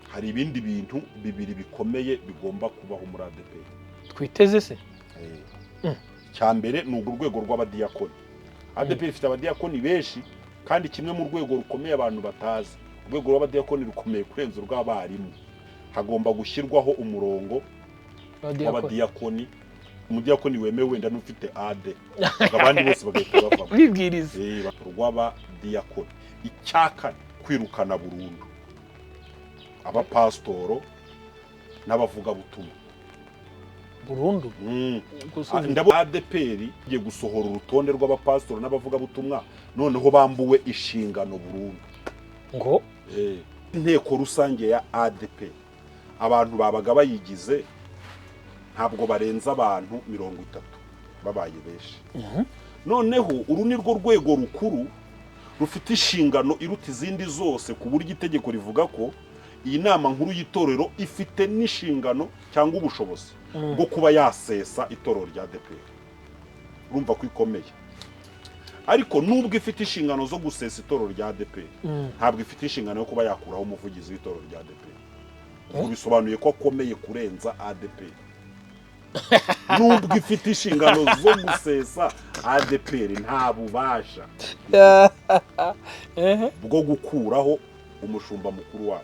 hari ibindi bintu bibiri bikomeye bigomba kubaho muri ADEPR. Twiteze se? Cyambere ni urwego rw'abadiyakoni. ADEPR ifite abadiyakoni benshi kandi kimwe mu rwego rukomeye abantu batazi. Urwego rw'abadiyakoni rukomeye kurenza urw'abarimu. Hagomba gushyirwaho umurongo w'abadiyakoni. Umudiyakoni wemewe wenda n'ufite AD. Abandi bose bagahita bavamo. Bibwiriza. Rw'abadiyakoni. Icyakane kwirukana burundu abapastoro n'abavuga butumwa burundu. Ndabo ADEPR igiye gusohora urutonde rw'abapastoro n'abavuga butumwa noneho bambuwe inshingano burundu. Ngo inteko rusange ya ADEPR abantu babaga bayigize ntabwo barenza abantu 30 babaye benshi. Noneho uru ni rwo rwego rukuru rufite inshingano iruta izindi zose ku buryo itegeko rivuga ko iyi nama nkuru y'itorero ifite n'inshingano cyangwa ubushobozi bwo kuba yasesa itorero rya ADEPR. Urumva ko ikomeye. Ariko nubwo ifite inshingano zo gusesa itorero rya ADEPR ntabwo ifite inshingano yo kuba yakuraho umuvugizi w'itorero rya ADEPR. Bisobanuye ko akomeye kurenza ADEPR. Nubwo ifite inshingano zo gusesa ADEPR nta bubasha bwo gukuraho umushumba mukuru wayo.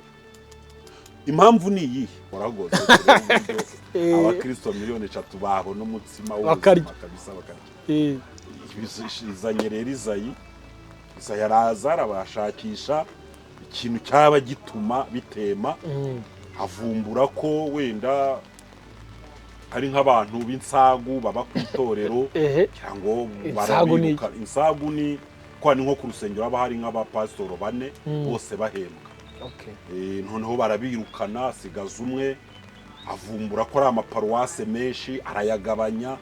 Impamvu ni iyi muragoze abakristo miliyoni 3 babona umutsima w'ubuzima kabisa bakarya. Izanye rero Izayi araza arabashakisha ikintu cyaba gituma bitema, avumbura ko wenda hari nk'abantu b'insagu baba ku itorero cyangwa barabiruka. Insagu ni kwa ni nko ku rusengero haba hari nk'abapasitoro 4 bose bahembwa. Noneho barabirukana asigaza umwe, avumbura ko ari amaparuwase menshi arayagabanya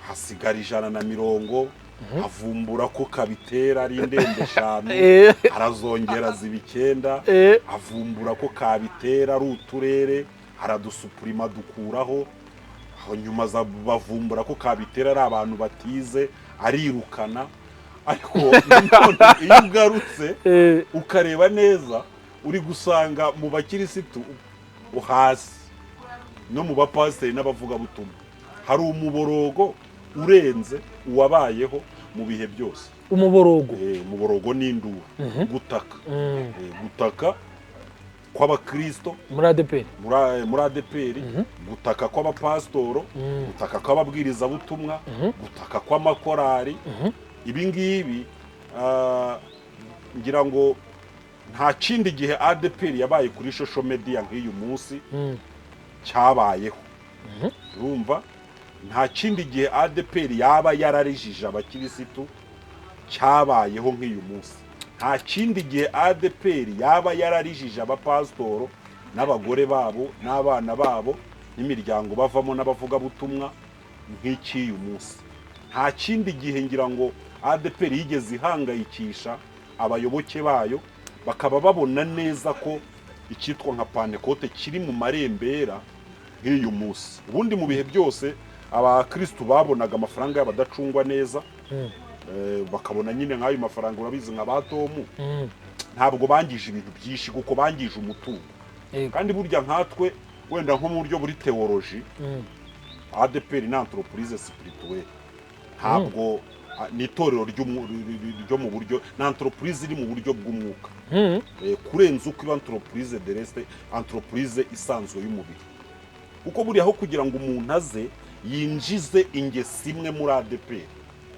hasigara 150. Avumbura ko Kabitera ari ndende 5 arazongera ziba 9. Avumbura ko Kabitera ari uturere aradusupurima dukuraho. Aho nyuma bavumbura ko Kabitera ari abantu batize arirukana. Ariko iyo ugarutse ukareba neza uri gusanga mu bakirisitu hasi no mu bapasiteri n'abavuga butumwa hari umuborogo urenze uwabayeho mu bihe byose. Umuborogo ni induru gutaka kw'abakristo muri ADEPR, gutaka kw'abapastoro, gutaka kw'ababwiriza butumwa, gutaka kw'amakorari. Ibi ngibi ngira ngo nta kindi gihe ADEPR yabaye kuri social media nk'iyu munsi cyabayeho. Urumva nta kindi gihe ADEPR yaba yararijije abakirisitu cyabayeho nk'iyu munsi. Nta kindi gihe ADEPR yaba yararijije abapastoro n'abagore babo n'abana babo n'imiryango bavamo n'abavuga butumwa nk'iki munsi. Nta kindi gihe ngira ngo ADEPR yigeze ihangayikisha abayoboke bayo bakaba babona neza ko icyitwa nka Pentecote kiri mu marembera nk'iyu munsi. Ubundi mu bihe byose abakristo babonaga amafaranga y'abadacungwa neza, bakabona nyine nk'ayo mafaranga urabizi nka batomu, ntabwo bangije ibintu byinshi kuko bangije umutungo. Kandi burya nkatwe wenda nko mu buryo buri theology ADEPR ni entreprise spirituelle, ntabwo ni itorero ryo mu buryo na entreprise iri mu buryo bw'umwuka kurenza uko iba entreprise de reste entreprise isanzwe y'umubiri. Uko buri aho kugira ngo umuntu aze yinjize ingesi imwe muri ADEPR,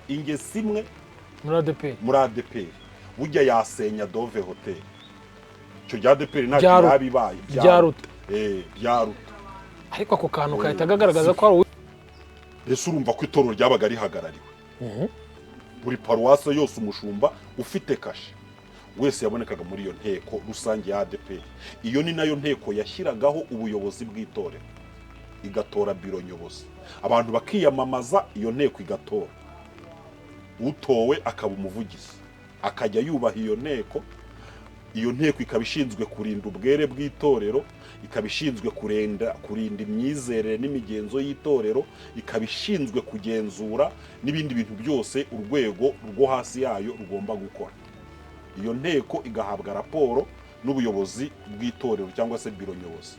ingesi imwe muri ADEPR burya yasenya Dove Hotel. Cyo rya ADEPR nta yabibaye byaruta ariko ako kantu kahita gagaragaza ko ari ese urumva ko itorero ryabaga rihagarariwe. Buri paruwase yose umushumba ufite kashe wese yabonekaga muri iyo nteko rusange ya ADEPR. Iyo ni nayo nteko yashyiragaho ubuyobozi bw'itorero, igatora biro nyobozi, abantu bakiyamamaza, iyo nteko igatora utowe akaba umuvugizi, akajya yubaha iyo nteko. Iyo nteko ikaba ishinzwe kurinda ubwere bw'itorero, ikaba ishinzwe kurinda imyizerere n'imigenzo y'itorero, ikaba ishinzwe kugenzura n'ibindi bintu byose urwego rwo hasi yayo rugomba gukora. Iyo nteko igahabwa raporo n'ubuyobozi bw'itorero cyangwa se biro nyobozi.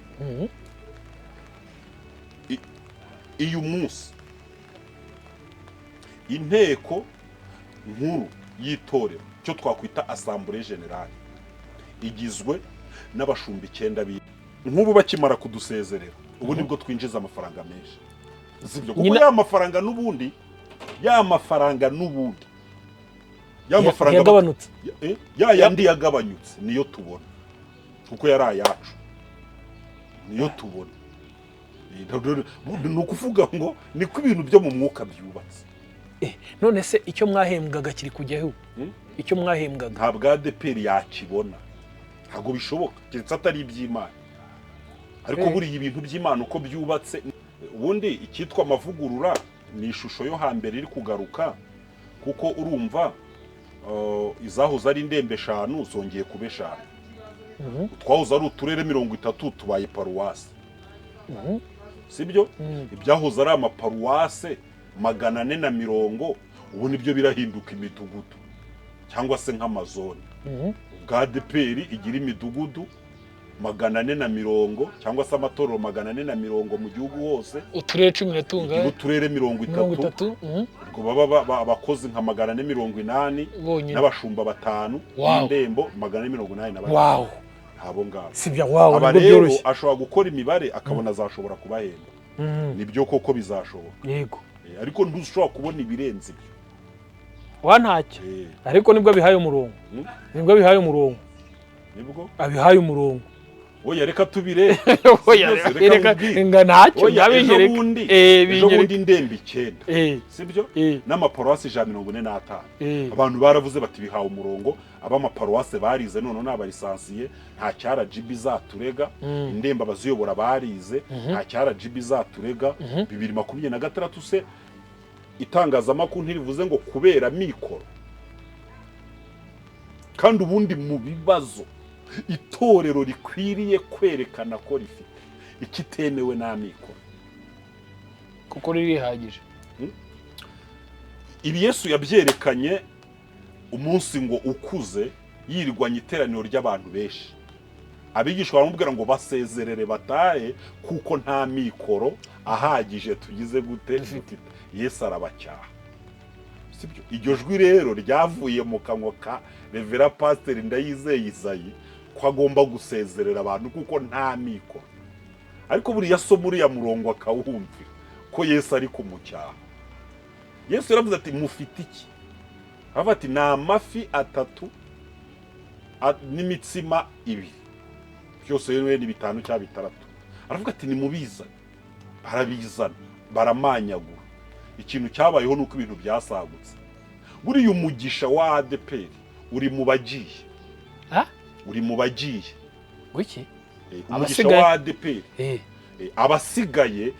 Uyu munsi inteko nkuru y'itorero cyo twakwita assemblée générale igizwe n'abashumba 9 nk'ubu bakimara kudusezerera ubu nibwo twinjiza amafaranga menshi sibyo kuko ya mafaranga n'ubundi yagabanutse yandi yagabanyutse niyo tubona kuko yari ayacu niyo tubona ni ukuvuga ngo niko ibintu byo mu mwuka byubatse. None se icyo mwahembwaga kiri kujyaho icyo mwahembwaga ntabwo ADPR yakibona ntabwo bishoboka keretse atari iby'Imana ariko buriya ibintu by'Imana uko byubatse ubundi icyitwa amavugurura ni ishusho yo hambere iri kugaruka kuko urumva izahoze ari indembe 5 zongeye kuba 5 twahoze ari uturere 30 tubaye paruwasi sibyo ibyahoze ari amaparuwase 440 ubu nibyo birahinduka imidugudu cyangwa se nk'amazone. Ubwa ADPR igira imidugudu 440 cyangwa se amatorero 440 mu gihugu hose, uturere 10 tunga uturere 30 ubwo baba abakozi nka 480 n'abashumba 5 indembo 480. Wow, abo ngabo sibya wow, aba rero ashobora gukora imibare akabona azashobora kubahemba nibyo koko bizashoboka yego, ariko ntushobora kubona ibirenze ibyo wantacyo ariko nibwo bihaye umurongo nibwo abihaye umurongo. Oya reka tubire reka ntacyo nabingereka bundi indembe 9 sibyo n'amaparuwasi 145 abantu baravuze bati bihawe umurongo abamaparuwasi barize none n'abalisansiye nta cyara GB zaturega indembe abaziyobora barize nta cyara GB zaturega 2026 se itangazamakuru ntirivuze ngo kubera mikoro kandi ubundi mu bibazo itorero rikwiriye kwerekana ko rifite ikitemewe n'amikoro kuko ririhagije. Ibi Yesu yabyerekanye umunsi ngo ukuze yirwanya iteraniro ry'abantu benshi abigishwa baramubwira ngo basezerere batahe kuko nta mikoro ahagije tugize gute Yesu arabacyaha sibyo. Iryo jwi rero ryavuye mu kanwa ka Revera Pastor Ndayizeye Isayi ko agomba gusezerera abantu kuko nta mikoro, ariko buriya so muri ya murongo akawumvira ko Yesu ari kumucyaha. Yesu yaravuze ati mufite iki? Aravuga ati na amafi 3 n'imitsima 2 byose rero ni 5 cyangwa 6. Aravuga ati ni mubizana, barabizana baramanyagura. Ikintu cyabayeho nuko ibintu byasagutse. Buriya umugisha wa ADPR uri mu bagiye uri mu bagiye wiki umugisha wa ADPR abasigaye.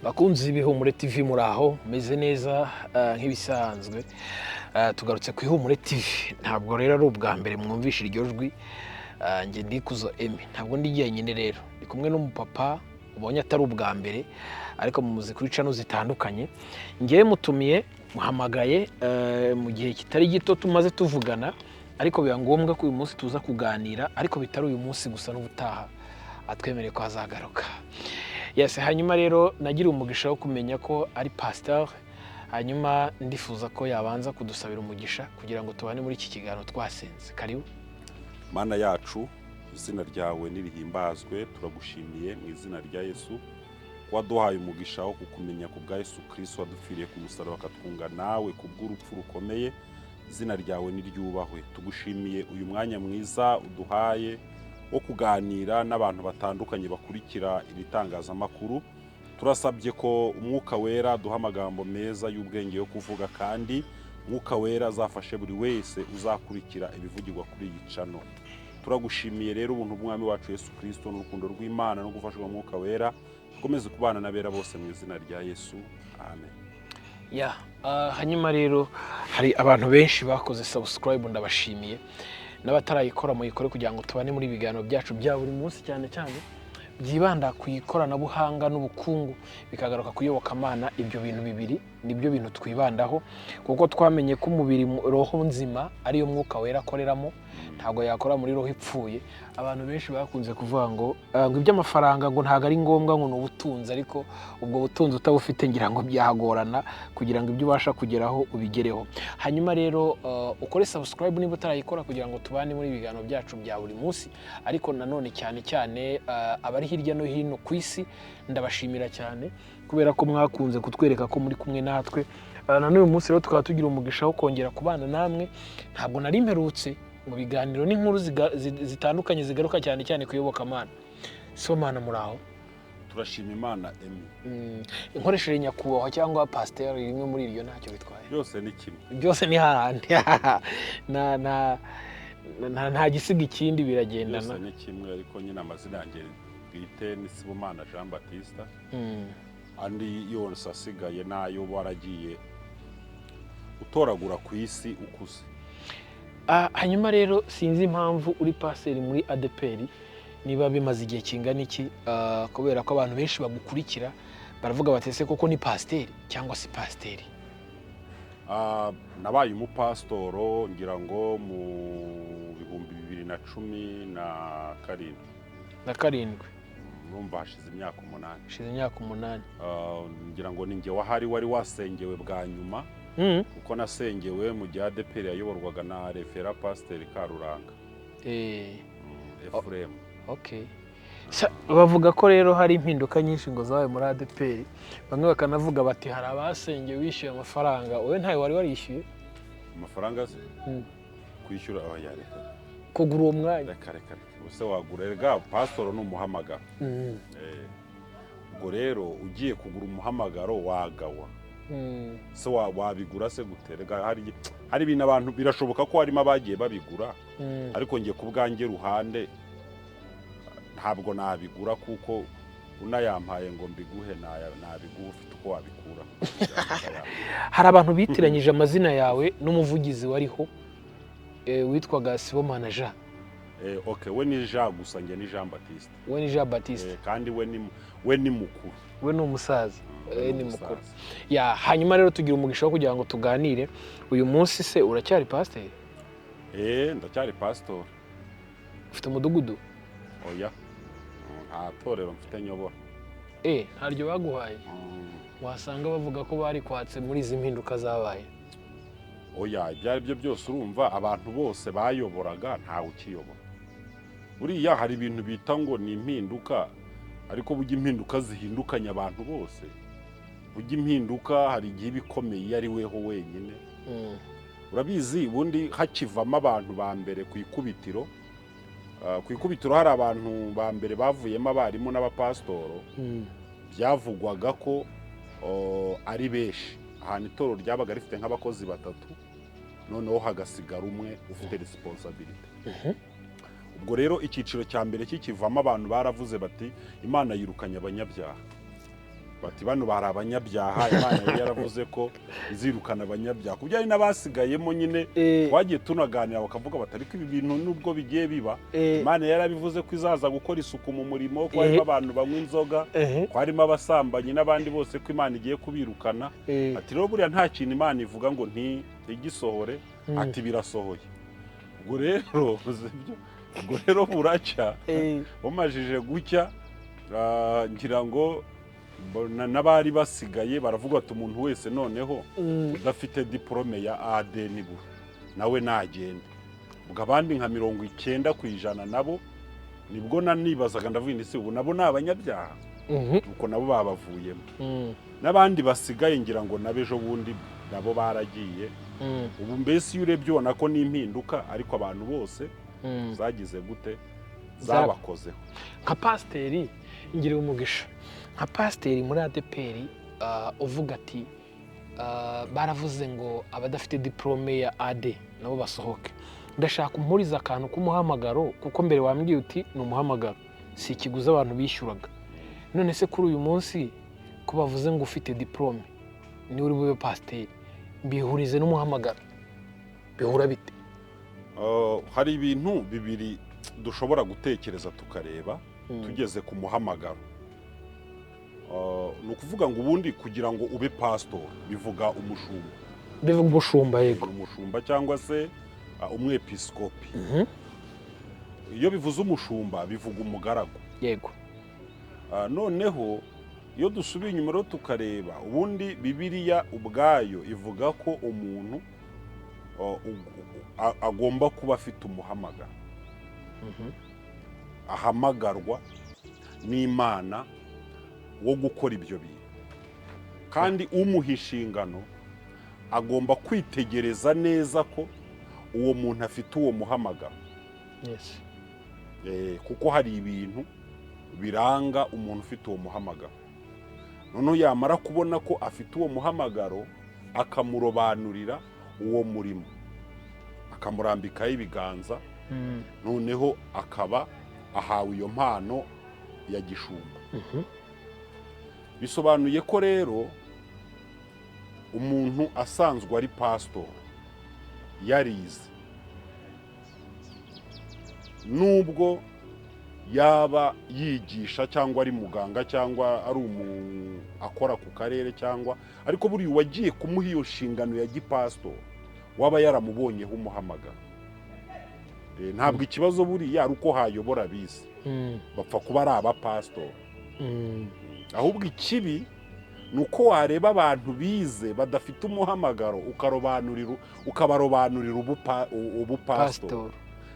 Bakunzi b'Ihumure TV muraho meze neza nk'ibisanzwe. Tugarutse ku Ihumure TV, ntabwo rero ari ubwa mbere mwumvisha iryo jwi. Nge Ndikuzo Emmy ntabwo ndi jyenyine rero, ndi kumwe n'umupapa ubonye atari ubwa mbere ariko mu muziki kuri channel zitandukanye. Ngiye mutumiye muhamagaye mu gihe kitari gito tumaze tuvugana, ariko biba ngombwa ko uyu munsi tuza kuganira, ariko bitari uyu munsi gusa n'ubutaha atwemereye ko azagaruka. Yes, hanyuma rero nagira umugisha wo kumenya ko ari pastor, hanyuma ndifuza ko yabanza kudusabira umugisha kugira ngo tubane muri iki kiganiro twasenze. Karibu. Mana yacu, izina ryawe nirihimbazwe, turagushimiye mu izina rya Yesu waduhaye umugisha wo kukumenya ku bwa Yesu Kristo wadupfiriye ku musaraba akatwunga nawe ku bw'urupfu rukomeye. Izina ryawe niryubahwe. Tugushimiye uyu mwanya mwiza uduhaye wo kuganira n'abantu batandukanye bakurikira ibitangazamakuru. Turasabye ko umwuka wera duha amagambo meza y'ubwenge yo kuvuga, kandi umwuka wera azafashe buri wese uzakurikira ibivugirwa kuri iyi channel. Turagushimiye rero ubuntu bw'Umwami wacu Yesu Kristo n'urukundo rw'Imana no gufashwa umwuka wera komeze kubana nabera bose mu izina rya Yesu, amen. Hanyuma rero hari abantu benshi bakoze subscribe, ndabashimiye. N'abatarayikora muyikore kugira ngo tubane muri biganiro byacu bya buri munsi, cyane cyane byibanda ku ikoranabuhanga n'ubukungu bikagaruka kuyobokamana. Ibyo bintu bibiri nibyo bintu twibandaho kuko twamenye ko umubiri roho nzima ariyo mwuka wera akoreramo ntabwo yakora muri roho ipfuye. Abantu benshi bakunze kuvuga ngo iby'amafaranga ngo ntabwo ari ngombwa ngo ni ubutunzi, ariko ubwo butunzi utabufite ngira ngo byahagorana kugira ngo ibyo ubasha kugeraho ubigereho. Hanyuma rero ukore subscribe niba utarayikora kugira ngo tubane muri ibiganiro byacu bya buri munsi, ariko nanone cyane cyane abari hirya no hino ku isi ndabashimira cyane kubera ko mwakunze kutwereka ko muri kumwe natwe. Na n'uyu munsi rero tukaba tugira umugisha wo kongera kubana namwe. Ntabwo nari mperutse mu biganiro n'inkuru zitandukanye zigaruka cyane cyane kuyobokamana. Sibomana muraho? Turashima Imana Emi. Inkoresheje nyakubahwa cyangwa pasteur rimwe muri iryo ntacyo bitwaye. Byose ni kimwe. Byose ni hahandi. Nta gisiga ikindi biragendana. Byose ni kimwe, ariko nyine amazina yanjye bwite ni Sibomana Jean Baptiste. Andi yose asigaye nayo waragiye utoragura ku isi ukuze. Hanyuma rero sinzi impamvu uri paseri muri ADEPR, niba bimaze igihe kingana iki, kubera ko abantu benshi bagukurikira baravuga batese koko ni pasiteri cyangwa si pasiteri? Nabaye umupasitoro ngira ngo mu 2017. Numva hashize imyaka 8. Ngira ngo ni njye wahari wari wasengewe bwa nyuma, kuko nasengewe mu gihe ADEPR yayoborwaga na Refera Pasiteri Karuranga Ephraim. Okay. Bavuga ko rero hari impinduka nyinshi ngo zabaye muri ADEPR, bamwe bakanavuga bati hari abasengewe bishyuye amafaranga, wowe ntayo wari warishyuye? Amafaranga se kwishyura abayareka kugura uwo mwanya? Reka use wagura, erega pasitoro ni umuhamagaro. Ubwo rero ugiye kugura umuhamagaro wagawa, se wabigura se guterega. Hari ibintu abantu birashoboka ko harimo abagiye babigura, ariko ngiye ku bwanjye ruhande ntabwo nabigura, kuko unayampaye ngo mbiguhe nabiguha ufite uko wabikura. Hari abantu bitiranyije amazina yawe n'umuvugizi wariho witwaga Sibomana Jean. Okay, we ni Jean gusa, njye ni Jean Baptiste. We ni Jean Baptiste. Kandi we ni mukuru. We ni umusaza. Ni mukuru. Ya, hanyuma rero tugira umugisha wo kugira ngo tuganire. Uyu munsi se uracyari pasiteri? Ndacyari pastor. Ufite umudugudu? Oya. Nta torero mfite nyobora. Ntaryo baguhaye? Wasanga bavuga ko bari kwatse muri izi mpinduka zabaye. Oya, ibyari byo byose urumva abantu bose bayoboraga ntawe ukiyobora. Buriya hari ibintu bita ngo ni impinduka, ariko burya impinduka zihindukanya abantu bose. Burya impinduka hari igihe bikomeye ari weho wenyine. Urabizi ubundi hakivamo abantu ba mbere ku ikubitiro. Ku ikubitiro hari abantu ba mbere bavuyemo abarimu n'abapasitoro. Byavugwaga ko ari benshi. Ahantu itoro ryabaga rifite nk'abakozi 3, noneho hagasigara umwe ufite responsibility. Ubwo rero icyiciro cya mbere kikivamo abantu baravuze bati Imana yirukanye abanyabyaha. Bati bano bari abanyabyaha, Imana yari yaravuze ko izirukana abanyabyaha. Kubyari n'abasigayemo nyine twagiye tunaganira bakavuga bati ariko ibi bintu nubwo bigiye biba, Imana yarabivuze ko izaza gukora isuku mu murimo, ko harimo abantu banywa inzoga, ko harimo abasambanyi n'abandi bose, ko Imana igiye kubirukana. Ati rero buriya nta kintu Imana ivuga ngo ntigisohore, ati birasohoye. Ubwo rero buracya, bamajije gucya, ngira ngo n'abari basigaye baravuga ati umuntu wese noneho udafite diplome ya AD nibura nawe nagende. Ubwo abandi nka 90% nabo nibwo nanibazaga ndavuga ndetse ubu nabo nabanyabyaha, uko nabo babavuyemo. N'abandi basigaye ngira ngo nabejo bundi nabo baragiye. Ubu mbese urebye ubona ko ni impinduka, ariko abantu bose zagize gute zabakozeho. Nka pasiteri ngire umugisha, nka pasiteri muri ADEPR uvuga ati baravuze ngo abadafite diplome ya AD nabo basohoke. Ndashaka umuriza akantu k'umuhamagaro, kuko mbere wambwiye uti ni umuhamagaro si ikiguzi abantu bishyuraga. None se kuri uyu munsi ko bavuze ngo ufite diplome ni uri bube pasiteri, bihurize n'umuhamagaro, bihura bite? Hari ibintu bibiri dushobora gutekereza tukareba tugeze ku muhamagaro. ni ukuvuga ngo ubundi kugira ngo ube pasitori bivuga umushumba, bivuga umushumba, yego, umushumba cyangwa se umwepiskopi. Iyo bivuze umushumba bivuga umugaragu, yego. noneho iyo dusubiye inyuma rero tukareba ubundi Bibiliya ubwayo ivuga ko umuntu agomba kuba afite umuhamagaro, ahamagarwa n'Imana wo gukora ibyo bintu, kandi umuha inshingano agomba kwitegereza neza ko uwo muntu afite uwo muhamagaro. Yes. Kuko hari ibintu biranga umuntu ufite uwo muhamagaro, noneho yamara kubona ko afite uwo muhamagaro akamurobanurira uwo murimo, akamurambikaho ibiganza, noneho akaba ahawe iyo mpano ya gishumba. Bisobanuye ko rero umuntu asanzwe ari pasitori yarize, nubwo yaba yigisha cyangwa ari muganga cyangwa ari akora ku karere cyangwa, ariko buriya wagiye kumuha iyo nshingano ya gipasitori waba yaramubonyeho umuhamagaro. Ntabwo ikibazo buriya ari uko hayobora abize bapfa kuba ari abapasitori, ahubwo ikibi ni uko wareba abantu bize badafite umuhamagaro ukabarobanurira ubupasitori,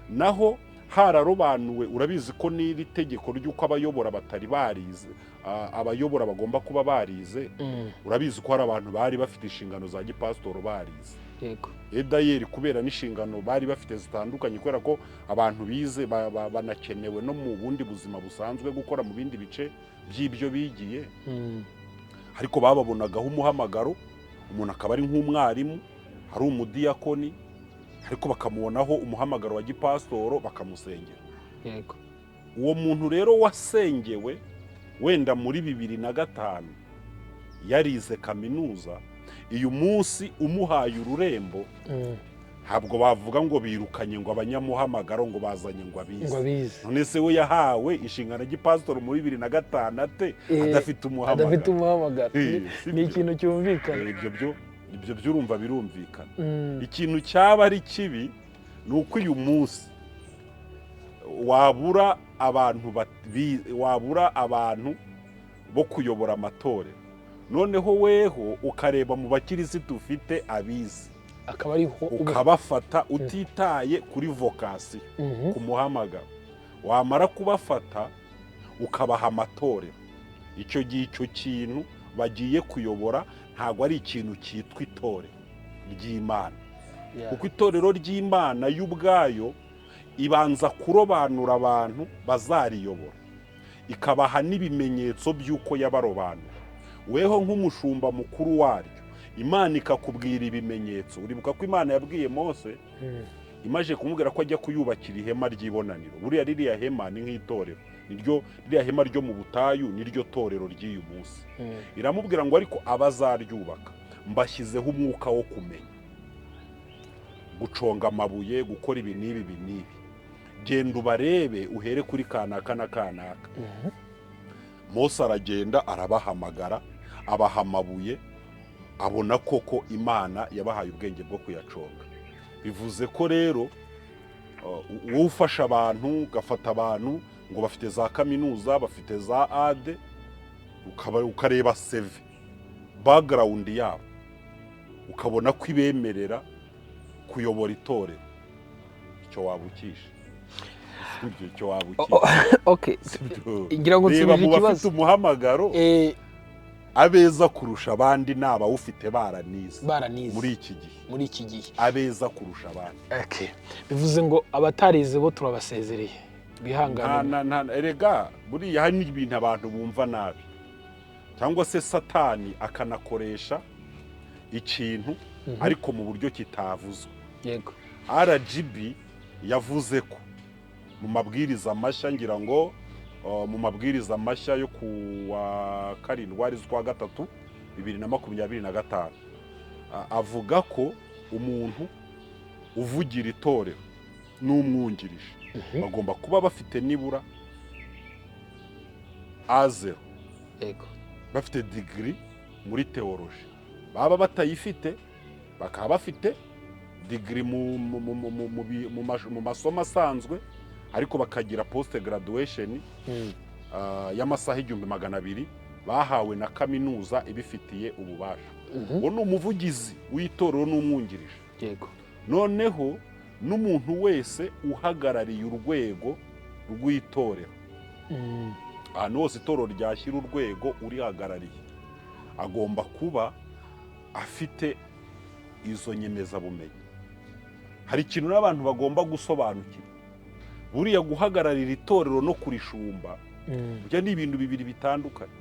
naho hararobanuwe. Urabizi ko n'iri tegeko ry'uko abayobora batari barize, abayobora bagomba kuba barize. Urabizi ko hari abantu bari bafite inshingano za gipasitori barize, yego. Edayeri kubera n'inshingano bari bafite zitandukanye, kubera ko abantu bize banakenewe no mu bundi buzima busanzwe gukora mu bindi bice by'ibyo bigiye, ariko bababonagaho umuhamagaro. Umuntu akaba ari nk'umwarimu, hari umudiyakoni, ariko bakamubonaho umuhamagaro wa gipasitoro bakamusengera, yego. Uwo muntu rero wasengewe wenda muri 2005 yarize kaminuza, uyu munsi umuhaye ururembo, ntabwo bavuga ngo birukanye ngo abanyamuhamagaro ngo bazanye ngo abize. None se we yahawe inshingano ya gipasitoro muri 2005 ate adafite umuhamagaro? Ni ikintu cyumvikana. Ibyo byurumva birumvikana. Ikintu cyaba ari kibi ni uko uyu munsi wabura abantu bo kuyobora amatorero, noneho weho ukareba mu bakirisitu ufite abize, akaba ariho ukabafata utitaye kuri vokasiyo, ku muhamagaro. Wamara kubafata ukabaha amatorero, icyo gihe icyo kintu bagiye kuyobora ntabwo ari ikintu cyitwa itorero ry'Imana, kuko itorero ry'Imana y'ubwayo ibanza kurobanura abantu bazariyobora, ikabaha n'ibimenyetso by'uko yabarobanura. Weho nk'umushumba mukuru waryo, Imana ikakubwira ibimenyetso. Uribuka ko Imana yabwiye Mose, imaje kumubwira ko ajya kuyubakira ihema ry'ibonaniro. Buriya ririya hema ni nk'itorero, ririya hema ryo mu butayu niryo torero ry'uyu munsi. Iramubwira ngo ariko abazaryubaka mbashyizeho umwuka wo kumenya, guconga amabuye, gukora ibi n'ibi. Genda ubarebe uhere kuri kanaka na kanaka. Mose aragenda arabahamagara, abaha amabuye, abona koko Imana yabahaye ubwenge bwo kuyaconga. Bivuze ko rero wowe ufasha abantu, ugafata abantu ngo bafite za kaminuza, bafite za AD, ukareba CV, background yabo, ukabona ko ibemerera kuyobora itorero, icyo wabukisha. Icyo wabukisha. Okay. Ngira ngo nsubije ikibazo. Bafite umuhamagaro, abeza kurusha abandi naba ufite baranize muri iki gihe abeza kurusha abandi. Okay. Bivuze ngo abatarize bo turabasezereye, bihangane. Erega buriya hari n'ibintu abantu bumva nabi, cyangwa se Satani akanakoresha ikintu ariko mu buryo kitavuzwe. Yego. RGB yavuze ko mu mabwiriza mashya, ngira ngo mu mabwiriza mashya yo kuwa 7/3/2025, avuga ko umuntu uvugira itorero n'umwungirije bagomba kuba bafite nibura A0. Yego. bafite digiri muri teoloji, baba batayifite bakaba bafite digiri mu masomo asanzwe, ariko bakagira post graduation y'amasaha 1200 bahawe na kaminuza ibifitiye ububasha. uwo ni umuvugizi w'itorero n'umwungirije. Yego. Noneho n'umuntu wese uhagarariye urwego rw'itorero, ahantu hose itorero ryashyira urwego urihagarariye agomba kuba afite izo nyemezabumenyi. Hari ikintu n'abantu bagomba gusobanukira, buriya guhagararira itorero no kurishumba burya ni ibintu bibiri bitandukanye.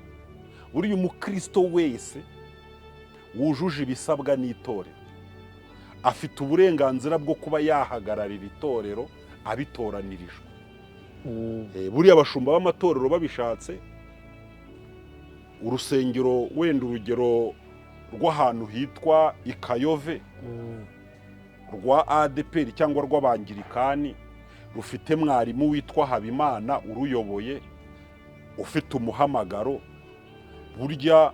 Buriya umukristo wese wujuje ibisabwa n'itorero afite uburenganzira bwo kuba yahagararira itorero abitoranirijwe. Buriya abashumba b'amatorero babishatse, urusengero wenda urugero rw'ahantu hitwa Ikayove rwa ADPR cyangwa rw'abangirikani rufite mwarimu witwa Habimana uruyoboye ufite umuhamagaro, burya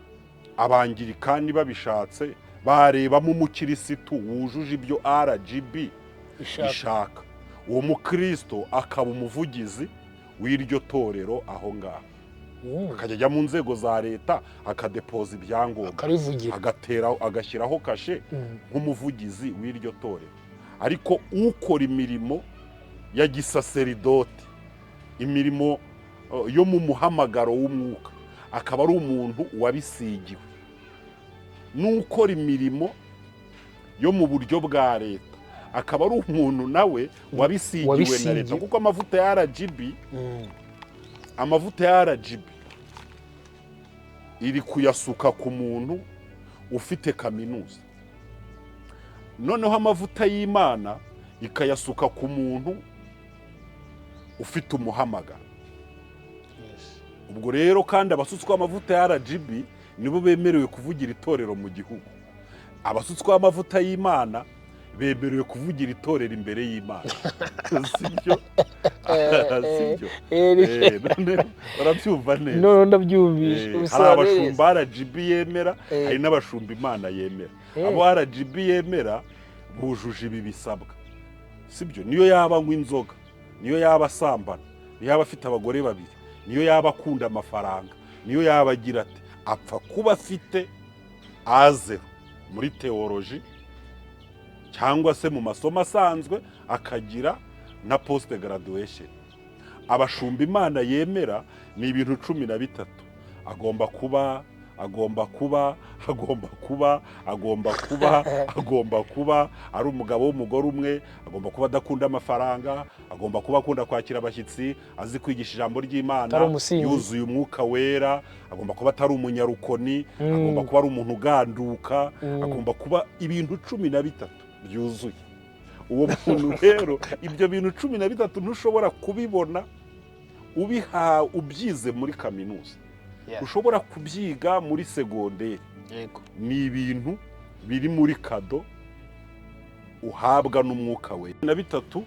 abangirikani babishatse barebamo umukirisitu wujuje ibyo RGB ishaka, uwo mukristo akaba umuvugizi w'iryo torero aho ngaho, akajya mu nzego za leta akadepoza ibyangombwa agashyiraho kashe nk'umuvugizi w'iryo torero. Ariko ukora imirimo ya gisaserdoti, imirimo yo mu muhamagaro w'umwuka, akaba ari umuntu wabisigiwe. N'ukora imirimo yo mu buryo bwa leta akaba ari umuntu nawe wabisigiwe na leta, kuko amavuta ya RGB iri kuyasuka ku muntu ufite kaminuza, noneho amavuta y'Imana ikayasuka ku muntu ufite umuhamagaro. Ubwo rero kandi abasutswa amavuta ya RGB nibo bemerewe kuvugira itorero mu gihugu, abasutswa amavuta y'Imana bemerewe kuvugira itorero imbere y'Imana. Sibyo? Sibyo? Barabyumva neza. No, ndabyumvisha. Hari abashumba RGB yemera, hari n'abashumba Imana yemera. Abo RGB yemera bujuje ibi bisabwa. Sibyo? Niyo yaba anywa inzoga, niyo yaba asambana, niyo yaba afite abagore babiri, niyo yaba akunda amafaranga, niyo yaba agira ati apfa kuba afite A0 muri teoloji cyangwa se mu masomo asanzwe akagira na post graduation. Abashumba Imana yemera ni ibintu 13. Agomba kuba ari umugabo w'umugore umwe, agomba kuba adakunda amafaranga, agomba kuba akunda kwakira abashyitsi, azi kwigisha ijambo ry'Imana, yuzuye umwuka wera, agomba kuba atari umunyarukoni, agomba kuba ari umuntu uganduka, agomba kuba ibintu 13 byuzuye. Uwo muntu rero ibyo bintu 13 ntushobora kubibona ubyize muri kaminuza, ushobora kubyiga muri segonderi. Ni ibintu biri muri kado uhabwa n'umwuka wera. Na bitatu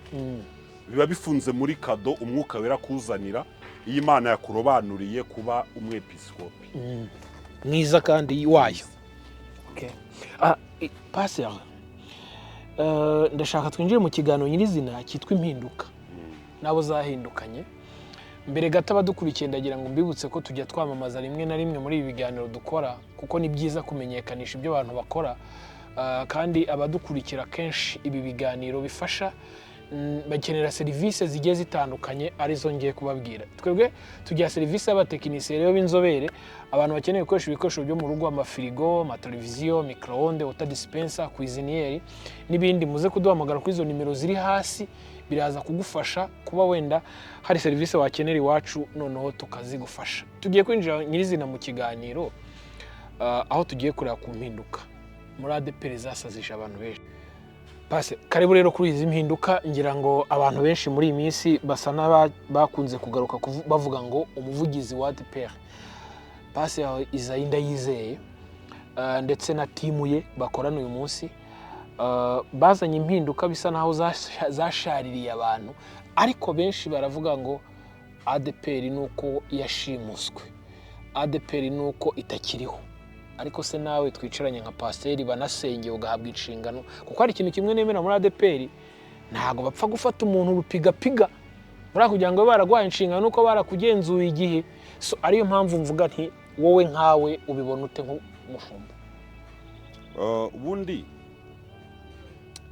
biba bifunze muri kado umwuka wera kuzanira iyo Imana yakurobanuriye kuba umwepiskopi mwiza kandi wayo. Pastor, ndashaka twinjire mu kiganiro nyirizina cyitwa impinduka nabo zahindukanye. Mbere gato abadukurikiye ndagira ngo mbibutse ko tujya twamamaza rimwe na rimwe muri ibi biganiro dukora, kuko ni byiza kumenyekanisha ibyo abantu bakora, kandi abadukurikira kenshi ibi biganiro bifasha bakenera serivisi zigiye zitandukanye arizo ngiye kubabwira. Twebwe tugira serivisi y'abatekinisiye rero b'inzobere, abantu bakeneye gukoresha ibikoresho byo mu rugo, amafirigo, amateleviziyo, micro-onde, water dispenser, cuisinieri n'ibindi. Muze kuduhamagara kuri izo nimero ziri hasi, biraza kugufasha kuba wenda hari serivisi wakenera iwacu, noneho tukazigufasha. Tugiye kwinjira nyirizina mu kiganiro, aho tugiye kureba ku mpinduka muri ADPR zasazisha abantu benshi. Pase, karibu rero kuri izi mpinduka. Ngira ngo abantu benshi muri iyi minsi basa bakunze kugaruka bavuga ngo umuvugizi wa ADPR. Pase Isayi Ndayizeye ndetse na timu ye bakorana uyu munsi bazanye impinduka bisa naho zashaririye abantu, ariko benshi baravuga ngo ADPR nuko yashimuswe, ADPR nuko itakiriho, ariko se nawe twicaranye nka pasiteri banasengeye ugahabwa inshingano, kuko hari ikintu kimwe nemera muri ADPR, ntago bapfa gufata umuntu rupigapiga muri kugira ngo baragwaye inshingano nuko barakugenzuye igihe. So ariyo mpamvu mvuga nti wowe nkawe ubibona ute nk'umushumba? Ubundi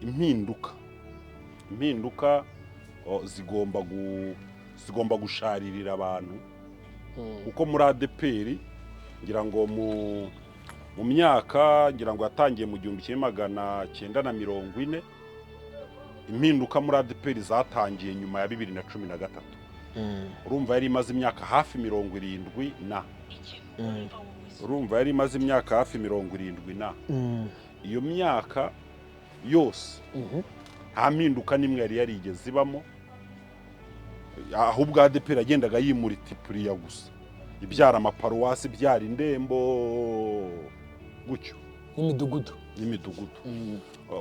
impinduka zigomba gusharirira abantu, kuko muri ADPR ngira ngo mu myaka ngira ngo yatangiye mu 1940 impinduka muri ADPR zatangiye nyuma ya 2013. Urumva yari imaze imyaka hafi 70 na iyo myaka yose nta mpinduka n'imwe yari yarigeze ibamo, ahubwo ADPR agendaga yimultipliya gusa, ibyara amaparuwasi, ibyara indembo gutyo n'imidugudu.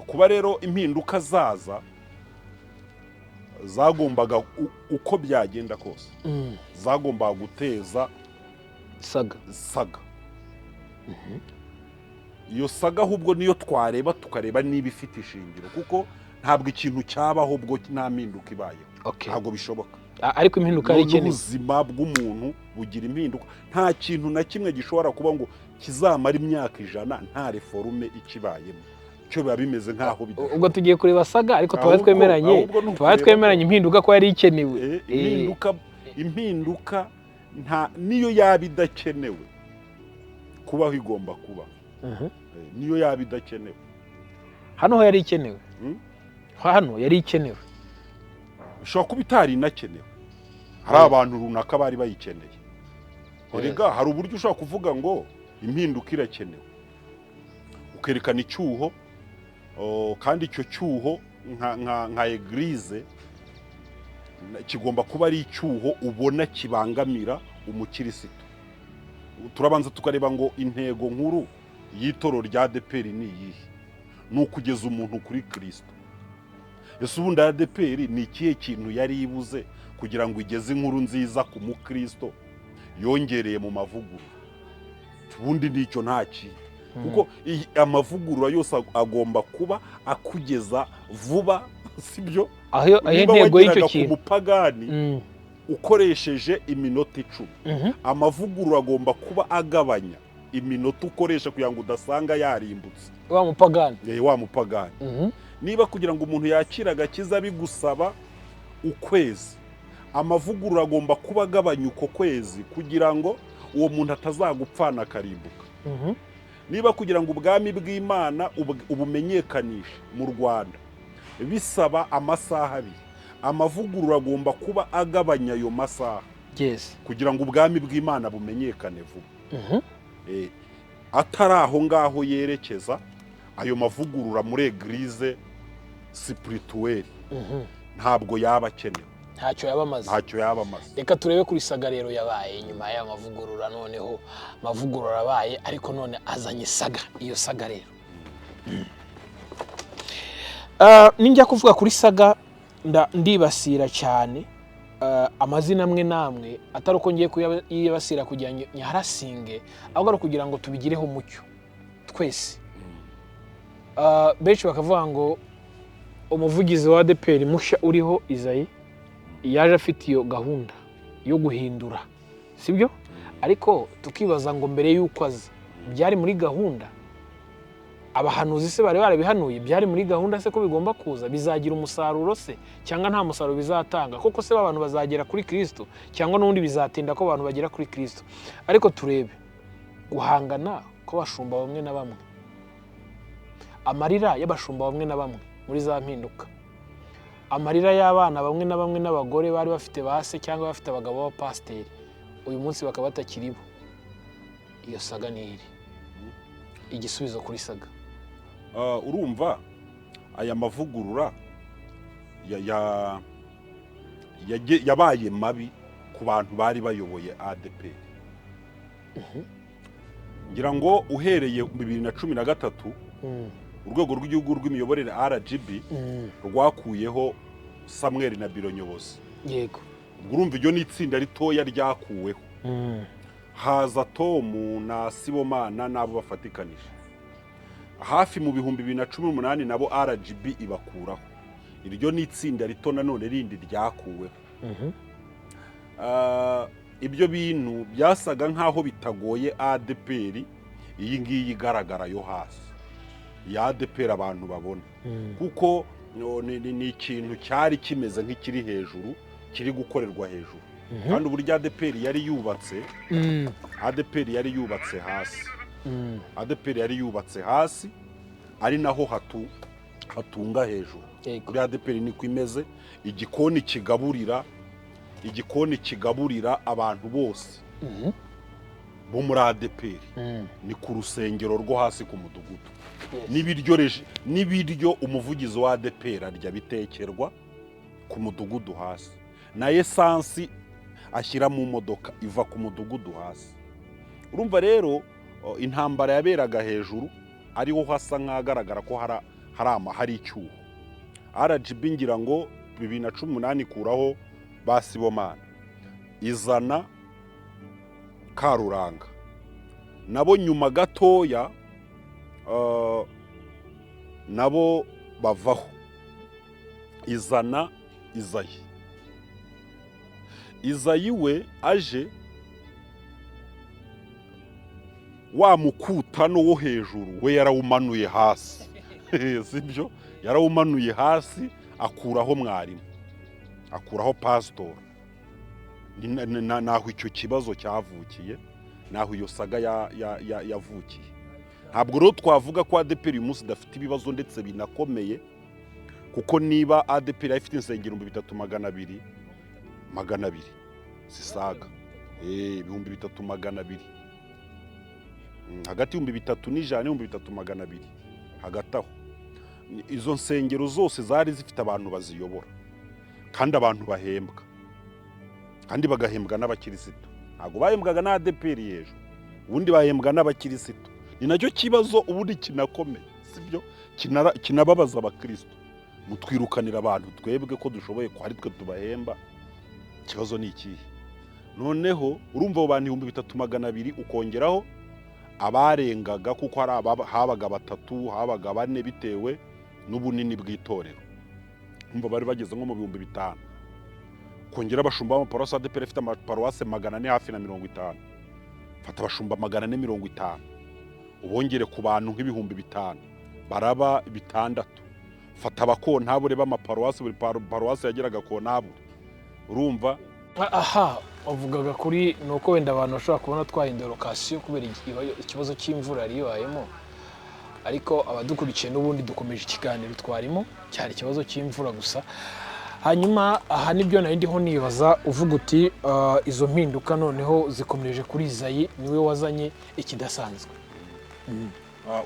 Kuba rero impinduka zagombaga uko byagenda kose zagombaga guteza saga. Iyo saga ahubwo niyo twareba tukareba niba ifite ishingiro, kuko ntabwo ikintu cyabaho ubwo nta mpinduka ibayeho. Ntabwo bishoboka. Ariko impinduka ari ikintu, ubuzima bw'umuntu bugira impinduka. Nta kintu na kimwe gishobora kuba ngo kizamara imyaka 100 nta reforme ikibayemo, cyo biba bimeze nkaho bidashoboka. Ubwo tugiye kureba saga, ariko tuba twemeranye impinduka ko yari ikenewe. Impinduka niyo yaba idakenewe kubaho igomba kuba, niyo yaba idakenewe. Hano yari ikenewe, hano yari ikenewe, bishobora kuba itari inakenewe, hari abantu runaka bari bayikeneye. Erega hari uburyo ushobora kuvuga ngo impinduka irakenewe, ukerekana icyuho, kandi icyo cyuho nka eglise kigomba kuba ari icyuho ubona kibangamira umukirisitu. Turabanza tukareba ngo intego nkuru y'itoro rya ADPR ni iyihe? Ni ukugeza umuntu kuri Kristo. Ese ubundi ADPR ni ikihe kintu yari ibuze kugira ngo igeze inkuru nziza ku mukristo yongereye mu mavugurura? Ubundi nicyo nta kintu, kuko amavugurura yose agomba kuba akugeza vuba, sibyo? Aho intego y'icyo kintu umupagani ukoresheje iminota 10, amavugurura agomba kuba agabanya iminota ukoresha kugira ngo udasanga yarimbutse wa mupagani. Niba kugira ngo umuntu yakira agakiza bigusaba ukwezi, amavugurura agomba kuba agabanya uko kwezi kugira ngo uwo muntu atazagupfana akarimbuka. Niba kugira ngo ubwami bw'Imana ubumenyekanishe mu Rwanda bisaba amasaha 2, amavugurura agomba kuba agabanya ayo masaha kugira ngo ubwami bw'Imana bumenyekane vuba. Atari aho ngaho yerekeza ayo mavugurura muri eglise spirituelle, ntabwo yaba akenewe, ntacyo yaba amaze. Reka turebe kuri saga rero yabaye nyuma y'aya mavugurura. Noneho mavugurura abaye, ariko none azanye saga. Iyo saga rero ninjya kuvuga kuri saga ndibasira cyane amazina amwe namwe, atari uko ngiye kuyibasira kugira ngo nyarasinge, ahubwo ari kugira ngo tubigireho umucyo twese. Benshi bakavuga ngo umuvugizi wa ADPR mushya uriho Isayi yaje afite iyo gahunda yo guhindura, sibyo? Ariko tukibaza ngo mbere y'uko aza byari muri gahunda? Abahanuzi se bari barabihanuye byari muri gahunda se ko bigomba kuza? Bizagira umusaruro se cyangwa nta musaruro bizatanga? Koko se abantu bazagera kuri Kristo cyangwa n'undi bizatinda ko abantu bagera kuri Kristo? Ariko turebe guhangana ko bashumba bamwe na bamwe, amarira y'abashumba bamwe na bamwe muri za mpinduka, amarira y'abana bamwe na bamwe n'abagore bari bafite base cyangwa bafite abagabo b'abapasiteri, uyu munsi bakaba batakiribo. Iyo saga ni iri igisubizo kuri saga. Urumva aya mavugurura yabaye mabi ku bantu bari bayoboye ADPR. Ngira ngo uhereye 2013 urwego rw'igihugu rw'imiyoborere RGB rwakuyeho Samuel na biro nyobozi. Yego. Urumva iryo ni itsinda ritoya ryakuweho. haza Tomu na Sibomana n'abo bafatikanije hafi mu 2018 nabo RGB ibakuraho. Iryo ni itsinda rito nanone rindi ryakuweho. Ibyo bintu byasaga nkaho bitagoye ADPR iyi ngiyi igaragara yo hasi ya ADPR abantu babona kuko ni ikintu cyari kimeze nk'ikiri hejuru kiri gukorerwa hejuru kandi uburyo ADPR yari yubatse ADPR yari yubatse hasi ADPR yari yubatse hasi ari naho hatunga hejuru kuri ADPR niko imeze igikoni kigaburira abantu bose bo muri ADPR ni ku rusengero rwo hasi ku mudugudu n'ibiryo umuvugizi wa ADPR arya bitekerwa ku mudugudu hasi na esansi ashyira mu modoka iva ku mudugudu hasi. Urumva rero intambara yaberaga hejuru ariho hasa nk'agaragara ko hari icyuho. RGB ngira ngo 2018 kuraho Basibomana izana Karuranga nabo nyuma gatoya nabo bavaho izana Izayi we aje wa mukutano wo hejuru we yarawumanuye hasi sibyo yarawumanuye hasi akuraho mwarimu akuraho pastor naho icyo kibazo cyavukiye naho iyo saga yavukiye. Ntabwo rero twavuga ko ADPR uyu munsi dafite ibibazo ndetse binakomeye kuko niba ADPR ifite insengero 3200 sisaga 3200 hagati y'300 n'3200 hagati aho izo nsengero zose zari zifite abantu baziyobora kandi abantu bahembwa kandi bagahembwa n'abakirisitu ntago bahembwaga na ADPR hejuru ubundi bahembwa n'abakirisitu ni nacyo kibazo ubundi kinakomeye sibyo kinababaza abakristo mutwirukanira abantu twebwe ko dushoboye ko ari twe tubahemba kibazo ni ikihe noneho urumva abo bantu 3200 ukongeraho abarengaga kuko habaga 3 habaga 4 bitewe n'ubunini bw'itorero umva bari bageze nko mu 5000 kongera abashumba mu paroisse ADPR ifite amaparoisse 400 hafi na 50 fata abashumba 450 ubongere ku bantu nk'ibihumbi 5 baraba 6 fata abakontabure b'amaparoisse buri paroisse yageraga kontabure urumva aha uvugaga kuri nuko wenda abantu bashobora kubona twahinda location kubera ikibazo cy'imvura yaribayemo ariko abadukurikiye n'ubundi dukomeje ikiganiro twarimo cyari ikibazo cy'imvura gusa hanyuma aha nibyo nari ndiho nibaza uvuga uti izo mpinduka noneho zikomeje kuri Izayi niwe wazanye ikidasanzwe.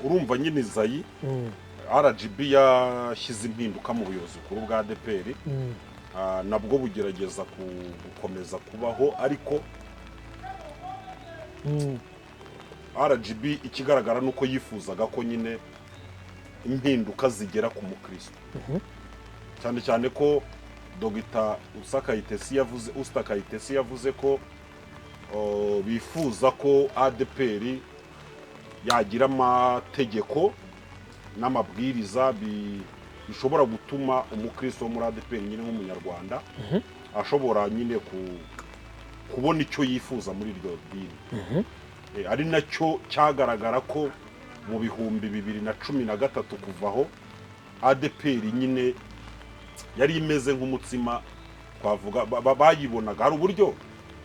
Urumva nyine Izayi RGB yashyize impinduka mu buyobozi bukuru bwa ADPR nabwo bugerageza gukomeza kubaho ariko RGB ikigaragara nuko yifuzaga ko nyine impinduka zigera ku mukristo cyane cyane ko Dr. Usta Kayitesi yavuze ko bifuza ko ADPR yagira amategeko n'amabwiriza bishobora gutuma umukristo wo muri ADPR nyine nk'umunyarwanda ashobora nyine kubona icyo yifuza muri iryo dini ari nacyo cyagaragara ko mu 2013 kuvaho ADPR nyine yari imeze nk'umutsima twavuga bayibonaga hari uburyo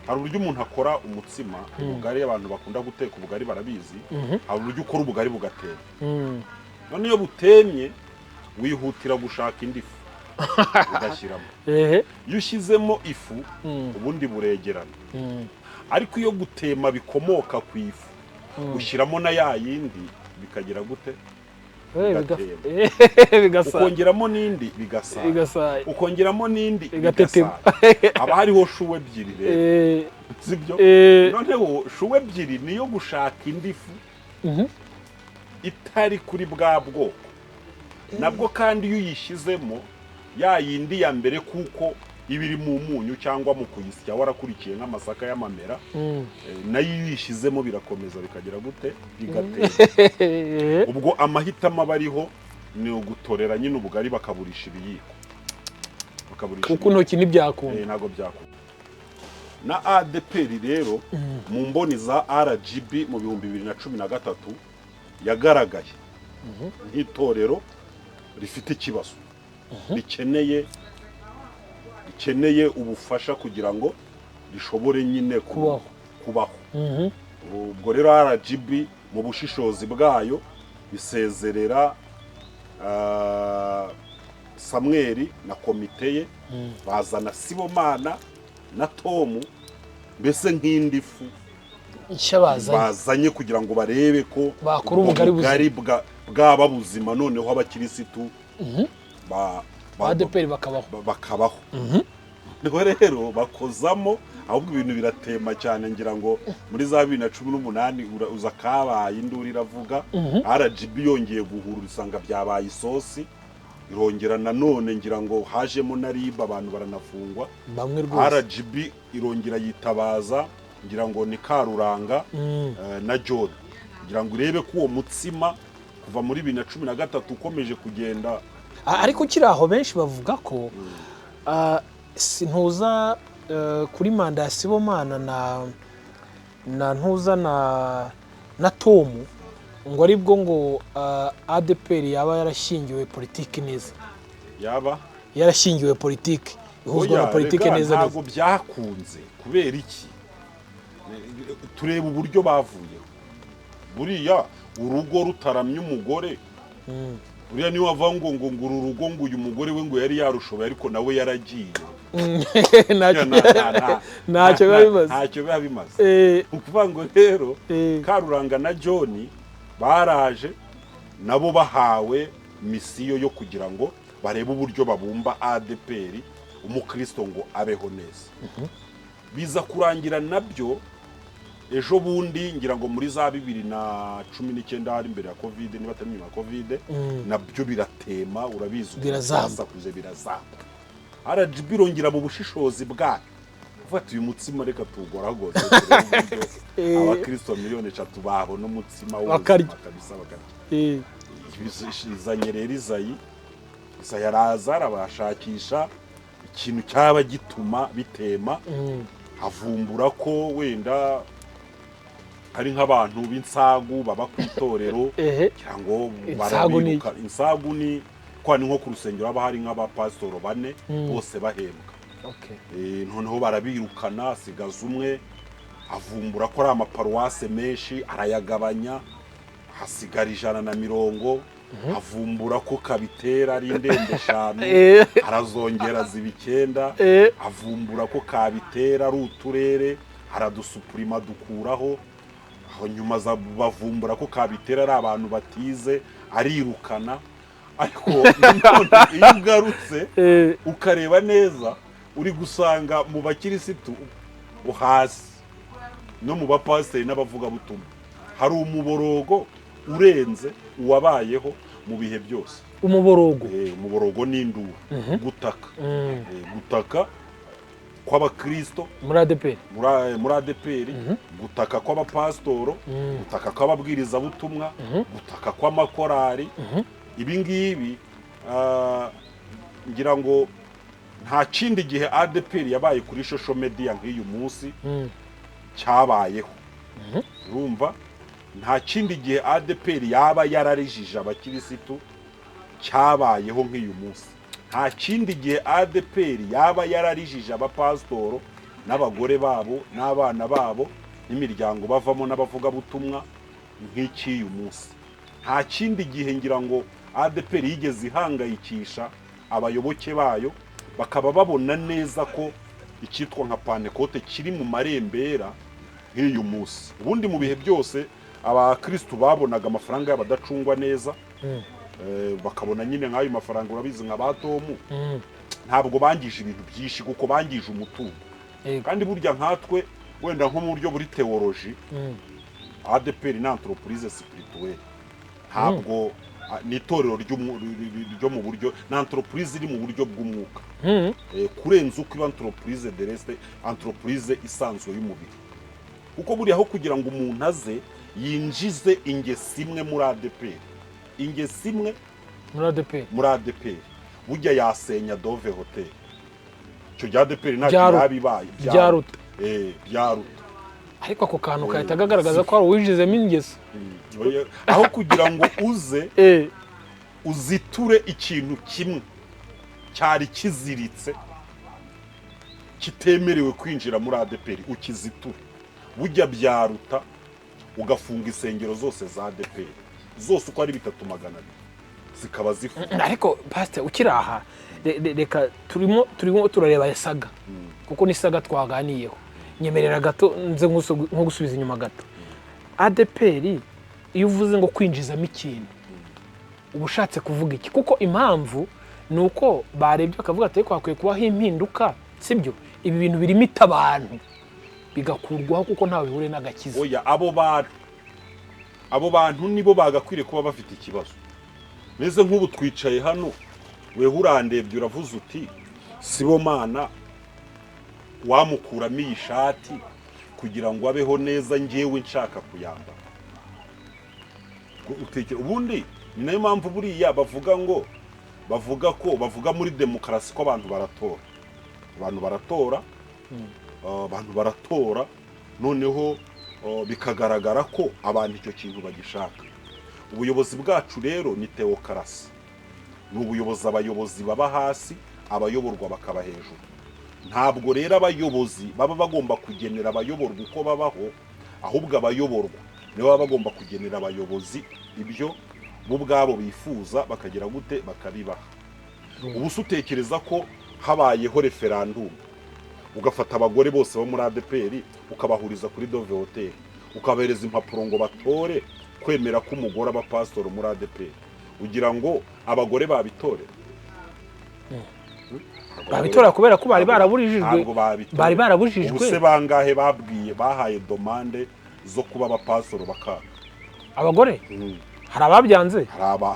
umuntu akora umutsima ubugari abantu bakunda guteka ubugari barabizi hari uburyo ukora ubugari bugatera none iyo butemye wihutira gushaka indi fu ugashyiramo iyo ushyizemo ifu ubundi buregerana ariko iyo gutema bikomoka ku ifu ushyiramo na ya yindi bikagira gute ukongeramo n'indi bigasara ukongeramo n'indi bigasara haba hariho shuwe ebyiri rero sibyo noneho shuwe ebyiri niyo gushaka indi fu itari kuri bwa bwoko nabwo kandi iyo uyishyizemo ya yindi ya mbere kuko ibiri mu munyu cyangwa mu kuyisya warakurikiye nk'amasaka y'amamera nayo iyo uyishyizemo birakomeza bikagira gute bigatera ubwo amahitamo aba ariho ni ugutorera nyine ubugari bakaburisha ibiyiko kuko intoki ntibyakunda ntabwo byakunda na ADPR rero mu mboni za RGB mu 2013 yagaragaye nk'itorero rifite ikibazo rikeneye ubufasha kugira ngo rishobore nyine kubaho ubwo rero RGB mu bushishozi bwayo bisezerera Samuel na komite ye bazana Sibomana na Tom mbese nk'indifu bazanye kugira ngo barebe ko bakora ubugari bwaba buzima noneho abakirisitu ADPR bakabaho niho rero bakozamo ahubwo ibintu biratema cyane ngira ngo muri za 2018 uza kabaye induru iravuga RGB yongeye guhurura isanga byabaye isosi irongera nanone ngira ngo hajemo na RIB abantu baranafungwa bamwe rwose RGB irongera yitabaza ngira ngo ni Karuranga na John ngira ngo urebe ko uwo mutsima kuva muri 2013 ukomeje kugenda ariko kiri aho benshi bavuga ko sintuza kuri manda ya Sibomana na ntuza na Tom ngo aribwo ngo ADPR yaba yarashingiwe politiki neza yarashingiwe politiki ihuzwa na politiki neza ntabwo byakunze kubera iki tureba uburyo bavuyeho buriya urugo rutaramye umugore buriya niyo wava ngo uru rugo ngo uyu mugore we ngo yari yarushoboye ariko nawe yaragiye ntacyo biba bimaze ukuvuga ngo rero Karuranga na John baraje nabo bahawe misiyo yo kugira ngo barebe uburyo babumba ADPR umukristo ngo abeho neza biza kurangira nabyo ejo bundi ngira ngo muri za 2019 hari imbere ya covid niba atari nyuma ya covid nabyo biratema urabizi birazakuze birazamba RGB irongera mu bushishozi bwayo ufata uyu mutsima reka tugoragoze abakristo miliyoni 3 babona umutsima wose bakabisa bakarya izanye rero Izayi yaraza arabashakisha ikintu cyaba gituma bitema avumbura ko wenda hari nk'abantu b'insagu baba ku itorero kugira ngo barabiruka insagu ni kwa ni nko ku rusengero haba hari nk'abapasitoro 4 bose bahembwa noneho barabirukana asigaza umwe avumbura ko ari amaparuwase menshi arayagabanya hasigara 150 avumbura ko Kabitera ari ndende 5 arazongera ziba 9 avumbura ko Kabitera ari uturere aradusupurima dukuraho aho nyuma bavumbura ko Kabitera ari abantu batize arirukana ariko iyo ugarutse ukareba neza uri gusanga mu bakirisitu hasi no mu bapasiteri n'abavuga butumwa hari umuborogo urenze uwabayeho mu bihe byose umuborogo n'induru gutaka kw'abakristo muri ADPR gutaka kw'abapasitoro gutaka kw'ababwiriza butumwa gutaka kw'amakorari ibi ngibi ngira ngo nta kindi gihe ADPR yabaye kuri social media nk'iyu munsi cyabayeho urumva nta kindi gihe ADPR yaba yararijije abakirisitu cyabayeho nk'iyu munsi nta kindi gihe ADPR yaba yararijije abapasitoro n'abagore babo n'abana babo n'imiryango bavamo n'abavuga butumwa nk'iki uyu munsi nta kindi gihe ngira ngo ADPR yigeze ihangayikisha abayoboke bayo bakaba babona neza ko icyitwa nka Pentecote kiri mu marembera nk'uyu munsi ubundi mu bihe byose abakristo babonaga amafaranga y'abadacungwa neza bakabona nyine nk'ayo mafaranga urabizi nka batomu ntabwo bangije ibintu byinshi kuko bangije umutungo kandi burya nkatwe wenda nko mu buryo buri teoloji ADPR ni entreprise spirituelle ni itorero ryo mu buryo na entreprise iri mu buryo bw'umwuka kurenza uko iba entreprise de reste entreprise isanzwe y'umubiri kuko buriya aho kugira ngo umuntu aze yinjize ingesi imwe muri ADPR ingesi imwe muri ADPR burya yasenya Dove Hotel cyo rya ADPR ntacyo yabibaye byaruta byaruta ariko ako kantu kahita kagaragaza ko ari uwijizemo ingesi aho kugira ngo uze uziture ikintu kimwe cyari kiziritse kitemerewe kwinjira muri ADPR ukiziture burya byaruta ugafunga isengero zose za ADPR zose uko ari 300 zikaba zifunga ariko pastor ukiraha reka turimo turareba yasaga kuko ni saga twaganiyeho nyemerera gato nze nko gusubiza inyuma gato ADPR iyo uvuze ngo kwinjizamo ikintu ubushatse kuvuga iki kuko impamvu nuko barebye bakavuga ati kwakwiye kubaho impinduka sibyo ibi bintu birimita abantu bigakurwaho kuko ntawe bihure n'agakiza oya abo bantu nibo bagakwiriye kuba bafite ikibazo meze nk'ubu twicaye hano wewe urandebye uravuze uti Sibomana wamukuramo iyi shati kugira ngo abeho neza ngewe nshaka kuyambara ubundi ni nayo mpamvu buriya bavuga muri demokarasi ko abantu baratora noneho bikagaragara ko abantu icyo kintu bagishaka ubuyobozi bwacu rero ni teokarasi ni ubuyobozi abayobozi baba hasi abayoborwa bakaba hejuru ntabwo rero abayobozi baba bagomba kugenera abayoborwa uko babaho ahubwo abayoborwa nibo baba bagomba kugenera abayobozi ibyo bo ubwabo bifuza bakagira gute bakabibaha ubu utekereza ko habayeho referendum ugafata abagore bose bo muri ADPR ukabahuriza kuri Dove Hotel ukabereza impapuro ngo batore kwemera ko umugore aba pastor muri ADPR ugira ngo abagore babitorera babitora kubera ko bari barabujijwe ubuse bangahe bahaye demande zo kuba abapastor bakanga abagore hari ababyanze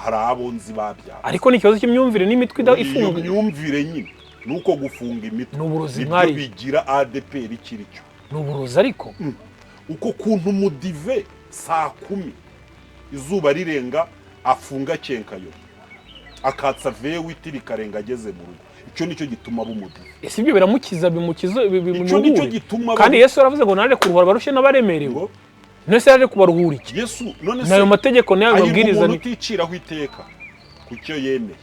hari abonzi babyanze ariko ni ikibazo cy'imyumvire n'imitwe ifunga imyumvire nyine nuko gufunga imitwe n'uburozi bigira ADPR ikiricyo n'uburozi ariko uko kuntu mudive saa 10 izuba rirenga afunga cyenkayo akatsa V8 rikarenga ageze mu rugo icyo nicyo gituma bumudive ese ibyo biramukiza bimunyugure kandi Yesu yaravuze ngo naje kuruhura barushye n'abaremerewe nese yaje kubaruhura iki Yesu none se nayo mategeko nayo mabwiriza ni uticiraho iteka kucyo yemeye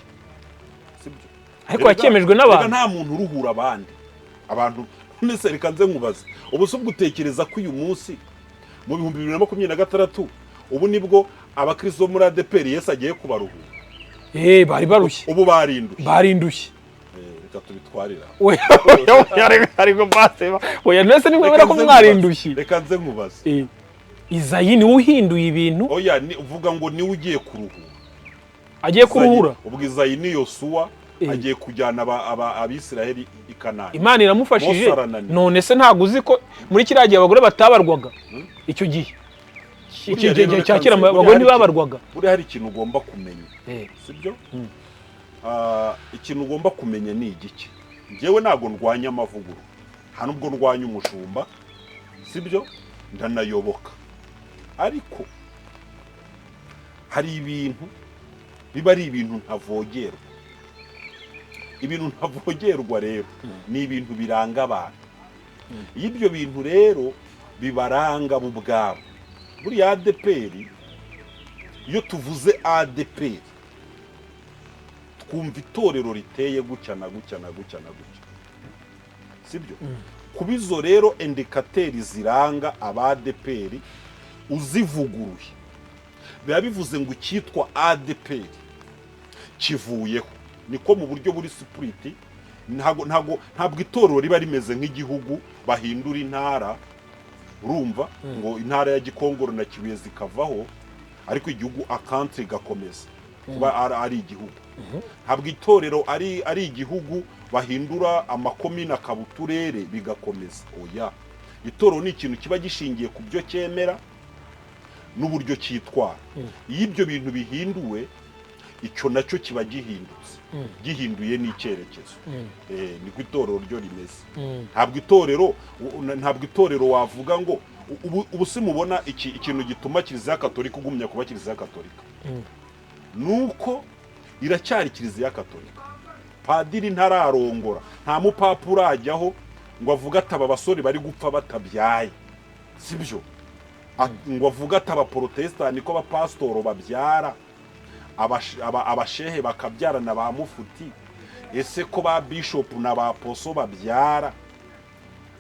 sibyo ariko yakemejwe n'abantu nta muntu uruhura abantu nese reka nze nkubaza ubuso bwutekereza ko uyu munsi mu 2026 ubu nibwo abakristo muri ADPR Yesu agiye kubaruhura bari barushye ubu barindushye reka tubitwarira ariko baseba oya nese ni mwemera ko mwarindushye reka nze nkubaza Izayi ni uhinduye ibintu oya ni uvuga ngo ni ugiye kuruhura agiye kuruhura ubwo Izayi ni Yosuwa agiye kujyana abisiraheli ikanani Imana iramufashije none se ntago uzi ko muri kiriya gihe abagore batabarwaga icyo gihe cyakira abagore ntibabarwaga buri hari ikintu ugomba kumenya sibyo ikintu ugomba kumenya ni igiki njyewe ntago ndwanya amavuguru nta nubwo ndwanya umushumba sibyo ndanayoboka ariko hari ibintu biba ari ibintu ntavogerwa ibintu ntavogerwa rero ni ibintu biranga abantu iyo ibyo bintu rero bibaranga bo ubwabo buriya ADPR iyo tuvuze ADPR twumva itorero riteye gutya na gutya sibyo kubizo rero indicateurs ziranga ADPR uzivuguruye biba bivuze ngo cyitwa ADPR kivuyeho niko mu buryo buri spirit ntago itorero riba rimeze nk'igihugu bahindura intara urumva ngo intara ya Gikongoro na Kibuye zikavaho ariko igihugu country gakomeza kuba ari igihugu ntabwo itorero ari igihugu bahindura amakomine akabuturere bigakomeza oya itorero ni ikintu kiba gishingiye ku byo cyemera n'uburyo cyitwara iyo ibyo bintu bihinduwe icyo nacyo kiba gihindutse, gihinduye n'icyerekezo. Niko itorero ryo rimeze. Ntabwo itorero wavuga ngo ubu si mubona ikintu gituma Kiliziya Gatolika igumya kuba Kiliziya Gatolika nuko iracyari Kiliziya Gatolika. Padiri ntararongora, nta mupapa urajyaho ngo avuga ati aba basore bari gupfa batabyaye, sibyo? Ngo avuga ati abaporotesitanti ko abapasitoro babyara, abashehe bakabyara na ba mufuti, ese ko ba bishopu na ba poso babyara,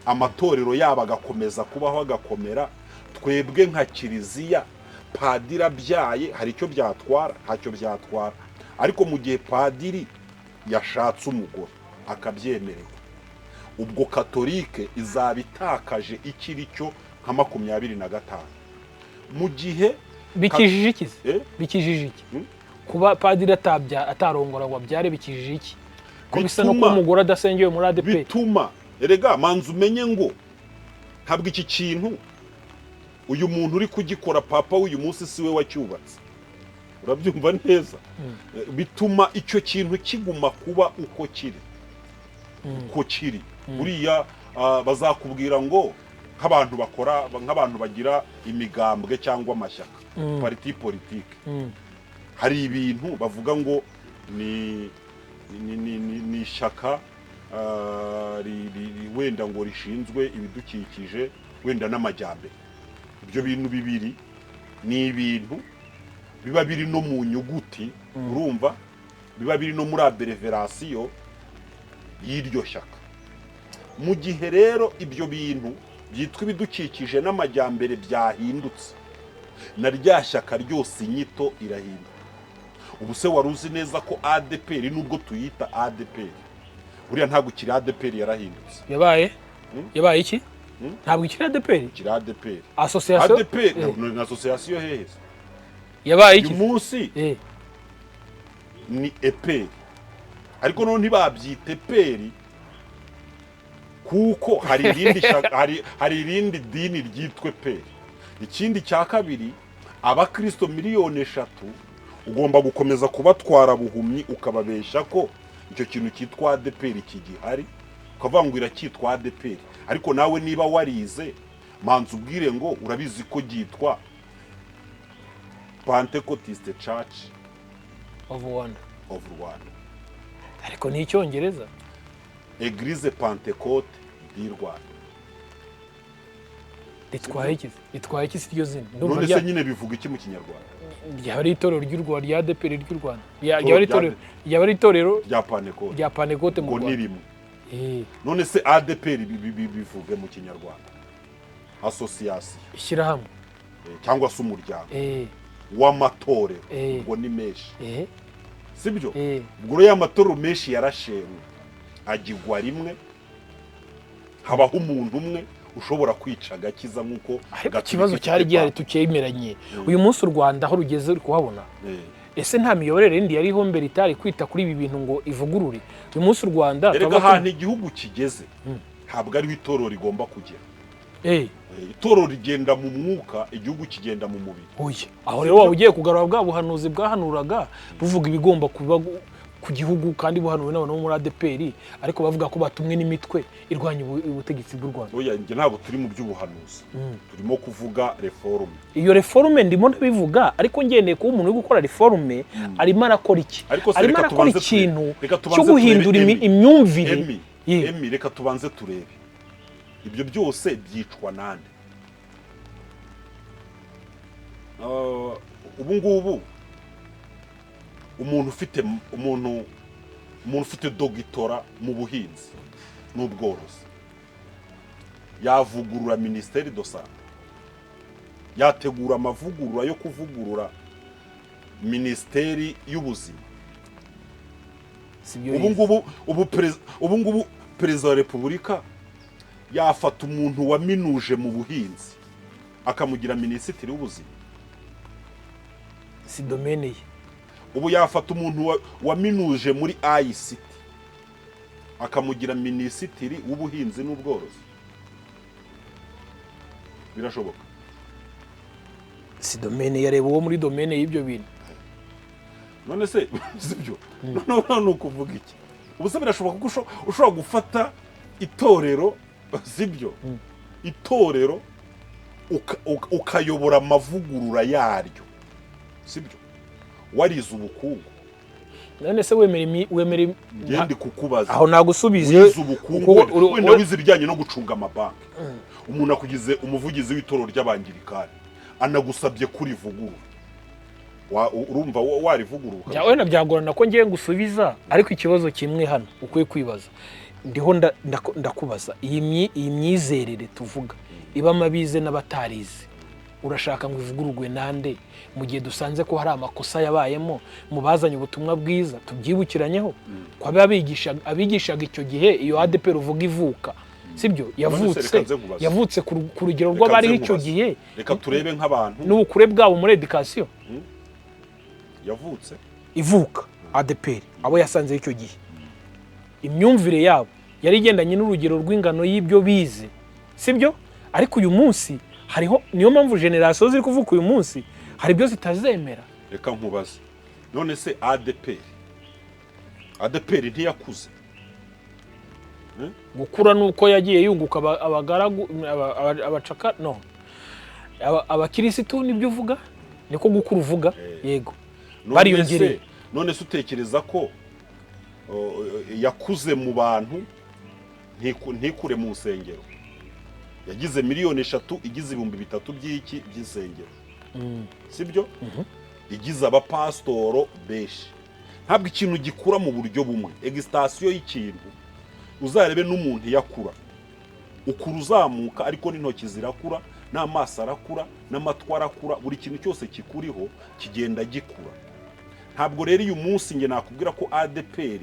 amatorero yabo agakomeza kubaho agakomera, twebwe nka Kiliziya padiri abyaye hari icyo byatwara? Ntacyo byatwara. Ariko mu gihe padiri yashatse umugore akabyemererwa, ubwo Katolike izaba itakaje ikiri cyo nka 25. Mu gihe bikijije iki? Bikijije iki kuba padiri atarongora ngo abyare? Bikijije iki ko bisa no ko umugore adasengeye muri ADP? Bituma erega manzi umenye ngo ntabwo iki kintu uyu muntu uri kugikora papa w'uyu munsi si we wacyubatse, urabyumva neza. Bituma icyo kintu kiguma kuba uko kiri. Buriya bazakubwira ngo nk'abantu bagira imigambwe cyangwa amashyaka, parti politique, hari ibintu bavuga ngo ni ishyaka wenda ngo rishinzwe ibidukikije wenda n'amajyambere. Ibyo bintu bibiri ni ibintu biba biri no mu nyuguti, urumva, biba biri no muri abreviation y'iryo shyaka. Mu gihe rero ibyo bintu byitwa ibidukikije n'amajyambere byahindutse, na rya shyaka ryose inyito irahinduka. Ubu se wari uzi neza ko ADPR nubwo tuyita ADPR, buriya ntabwo kiri ADPR, yarahindutse. Yabaye iki? Ntabwo kiri ADPR. Kiri ADPR. Association ADPR ni association hehe? Yabaye iki? Uyu munsi ni EPR. Ariko none ntibabyita EPR kuko hari irindi dini ryitwa EPR. Ikindi cya kabiri, abakristo 3 miliyoni ugomba gukomeza kubatwara buhumyi ukababesha ko icyo kintu cyitwa ADPR kigihari, ukavuga ngo iracyitwa ADPR. Ariko nawe niba warize manzi ubwire ngo urabizi ko gitwa Pentecostal Church of Rwanda. Ariko ni Icyongereza. Église Pentecote du Rwanda. Itwaye iki iryo zina? None se nyine bivuga iki mu Kinyarwanda? Ryaba ari itorero ry'u Rwanda, rya ADPR ry'u Rwanda. Ryaba ari itorero rya Pentecote mu Rwanda. None se ADPR bivuge mu Kinyarwanda? Association. Ishyirahamwe. Cyangwa se umuryango w'amatorero, ubwo ni menshi. Sibyo? Ubwo ya matorero menshi yarashewe, agigwa rimwe, habaho umuntu umwe ushobora kwica agakiza nk'uko ikibazo cyari gihari tukemeranye. Uyu munsi u Rwanda aho rugeze uri kuhabona, ese nta miyoborere yindi yariho mbere itari kwita kuri ibi bintu ngo ivugurure? Uyu munsi u Rwanda erega ahantu igihugu kigeze ntabwo ariho itorero rigomba kugera. Itorero rigenda mu mwuka, igihugu kigenda mu mubiri. Aho rero waba ugiye kugarura bwa buhanuzi bwahanuraga buvuga ibigomba kuba ku gihugu kandi buhanuwe n'abantu bo muri ADPR, ariko bavuga ko batumwe n'imitwe irwanya ubutegetsi bw'u Rwanda. Oya, nge ntabwo turi mu by'ubuhanuzi, turimo kuvuga reforme. Iyo reforme ndimo ndabivuga, ariko ngendeye ko umuntu uri gukora reforme arimo arakora iki? Arimo arakora ikintu cyo guhindura imyumvire. Reka tubanze turebe ibyo byose byicwa nande. Ubu ngubu umuntu ufite dogitora mu buhinzi n'ubworozi yavugurura Ministeri de Santé, yategura amavugurura yo kuvugurura Ministeri y'Ubuzima. Ubu ngubu Perezida wa Repubulika yafata umuntu waminuje mu buhinzi akamugira Minisitiri w'Ubuzima. Si domaine ye. Ubu yafata umuntu waminuje muri ICT akamugira Minisitiri w'Ubuhinzi n'Ubworozi. Birashoboka? Si domaine ya reba uwo muri domaine y'ibyo bintu. none se sibyo none ni ukuvuga iki ubu se birashoboka ko ushobora gufata itorero sibyo itorero ukayobora amavugurura yaryo sibyo warize ubukungu none se wemera ngende kukubaza aho nagusubize wize ubukungu wenda wize ibijyanye no gucunga amabanki umuntu akugize umuvugizi w'itorero ry'abangirikani anagusabye kurivugurura urumva warivugurura wenda byagorana ko ngiye ngusubiza ariko ikibazo kimwe hano ukwiye kwibaza ndiho ndakubaza iyi myizerere tuvuga iba amabize n'abatarize urashaka ngo ivugururwe nande mu gihe dusanze ko hari amakosa yabayemo mu bazanye ubutumwa bwiza tubyibukiranyeho ko abigishaga icyo gihe iyo ADPR uvuga ivuka sibyo yavutse ku rugero rw'abariho icyo gihe reka turebe nk'abantu n'ubukure bwabo muri education yavutse ivuka ADPR abo yasanze icyo gihe imyumvire yabo yari igendanye n'urugero rw'ingano y'ibyo bize sibyo ariko uyu munsi hariho niyo mpamvu generation ziri kuvuka uyu munsi hari byo zitazemera reka nkubaze none se ADPR ntiyakuze gukura nuko yagiye yunguka abagaragu abacaka no abakirisitu nibyo uvuga niko gukura uvuga yego bariyongereye none se utekereza ko yakuze mu bantu ntikure mu nsengero yagize 3 miliyoni igize 3,000 by'insengero sibyo igize abapasitoro benshi ntabwo ikintu gikura mu buryo bumwe extension y'ikintu uzarebe n'umuntu yakura ukura uzamuka ariko n'intoki zirakura n'amaso arakura n'amatwi arakura buri kintu cyose kikuriho kigenda gikura ntabwo rero uyu munsi nge nakubwira ko ADPR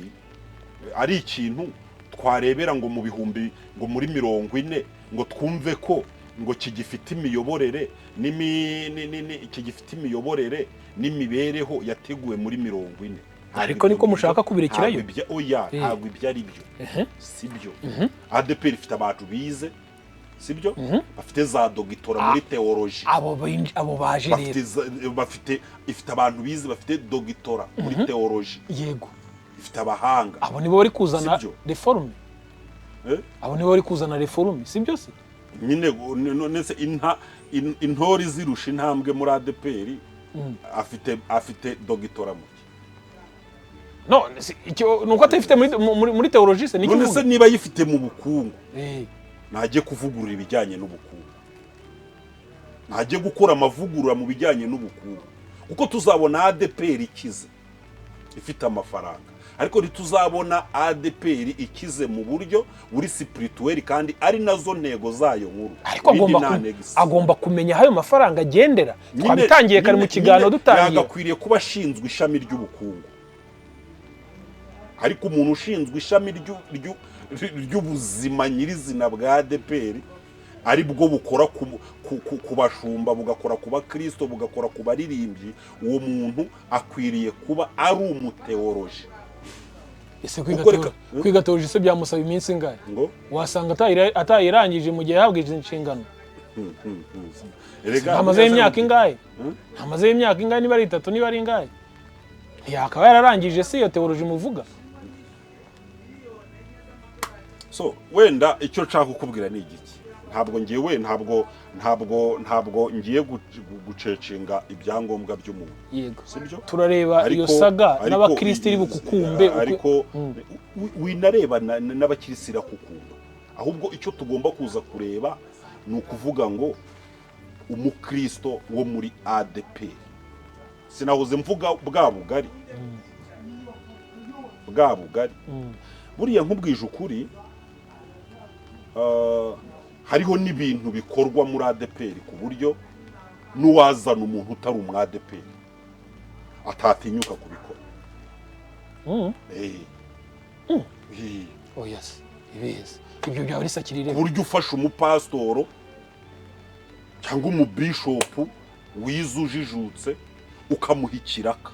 ari ikintu twarebera ngo mu bihumbi ngo muri 40 ngo twumve ko ngo kigifite imiyoborere kigifite imiyoborere n'imibereho yateguwe muri 40 ariko niko mushaka kubirekerayo oya ntabwo ibyo ari byo sibyo ADPR ifite abantu bize sibyo bafite za dogitora muri theology abo baje rero ifite abantu bize bafite dogitora muri theology yego ifite abahanga abo nibo bari kuzana reforme abo nibo bari kuzana reforme sibyo se nyine none se intori zirusha intambwe muri ADPR afite dogitora mu no nuko atafite muri theology se none se niba yifite mu bukungu najye kuvugurura ibijyanye n'ubukungu najye gukora amavugurura mu bijyanye n'ubukungu kuko tuzabona ADPR ikize ifite amafaranga ariko ntituzabona ADPR ikize mu buryo buri spirituel kandi ari nazo ntego zayo nkuru ariko agomba kumenya ayo mafaranga agendera twabitangiye kare mu kiganiro dutangiye yagakwiriye kuba ashinzwe ishami ry'ubukungu ariko umuntu ushinzwe ishami ry'ubuzima nyirizina bwa ADPR ari bwo bukora ku bashumba bugakora ku bakristo bugakora ku baririmbyi uwo muntu akwiriye kuba ari umuteoloji ese kwiga theology se byamusaba iminsi ingahe wasanga atayirangije mu gihe yahabwije inshingano hamaze imyaka ingahe niba ari 3 niba ari ingahe yakaba yararangije se iyo theology muvuga so wenda icyo nshaka kukubwira ni igiki ntabwo ngiye gucecinga ibyangombwa by'umuntu yego sibyo turareba iyo saga n'abakristo iri bukukumbe ariko winareba n'abakristo kukumba ahubwo icyo tugomba kuza kureba ni ukuvuga ngo umukristo wo muri ADPR sinahoze mvuga bwa bugari buriya nkubwije ukuri hariho n'ibintu bikorwa muri ADPR ku buryo n'uwazana umuntu utari umwa-ADPR atatinyuka kubikora yes ibeza ibyo byaba risakirire ku buryo ufasha umupasitoro cyangwa umubishopu wize ujijutse ukamuha ikiraka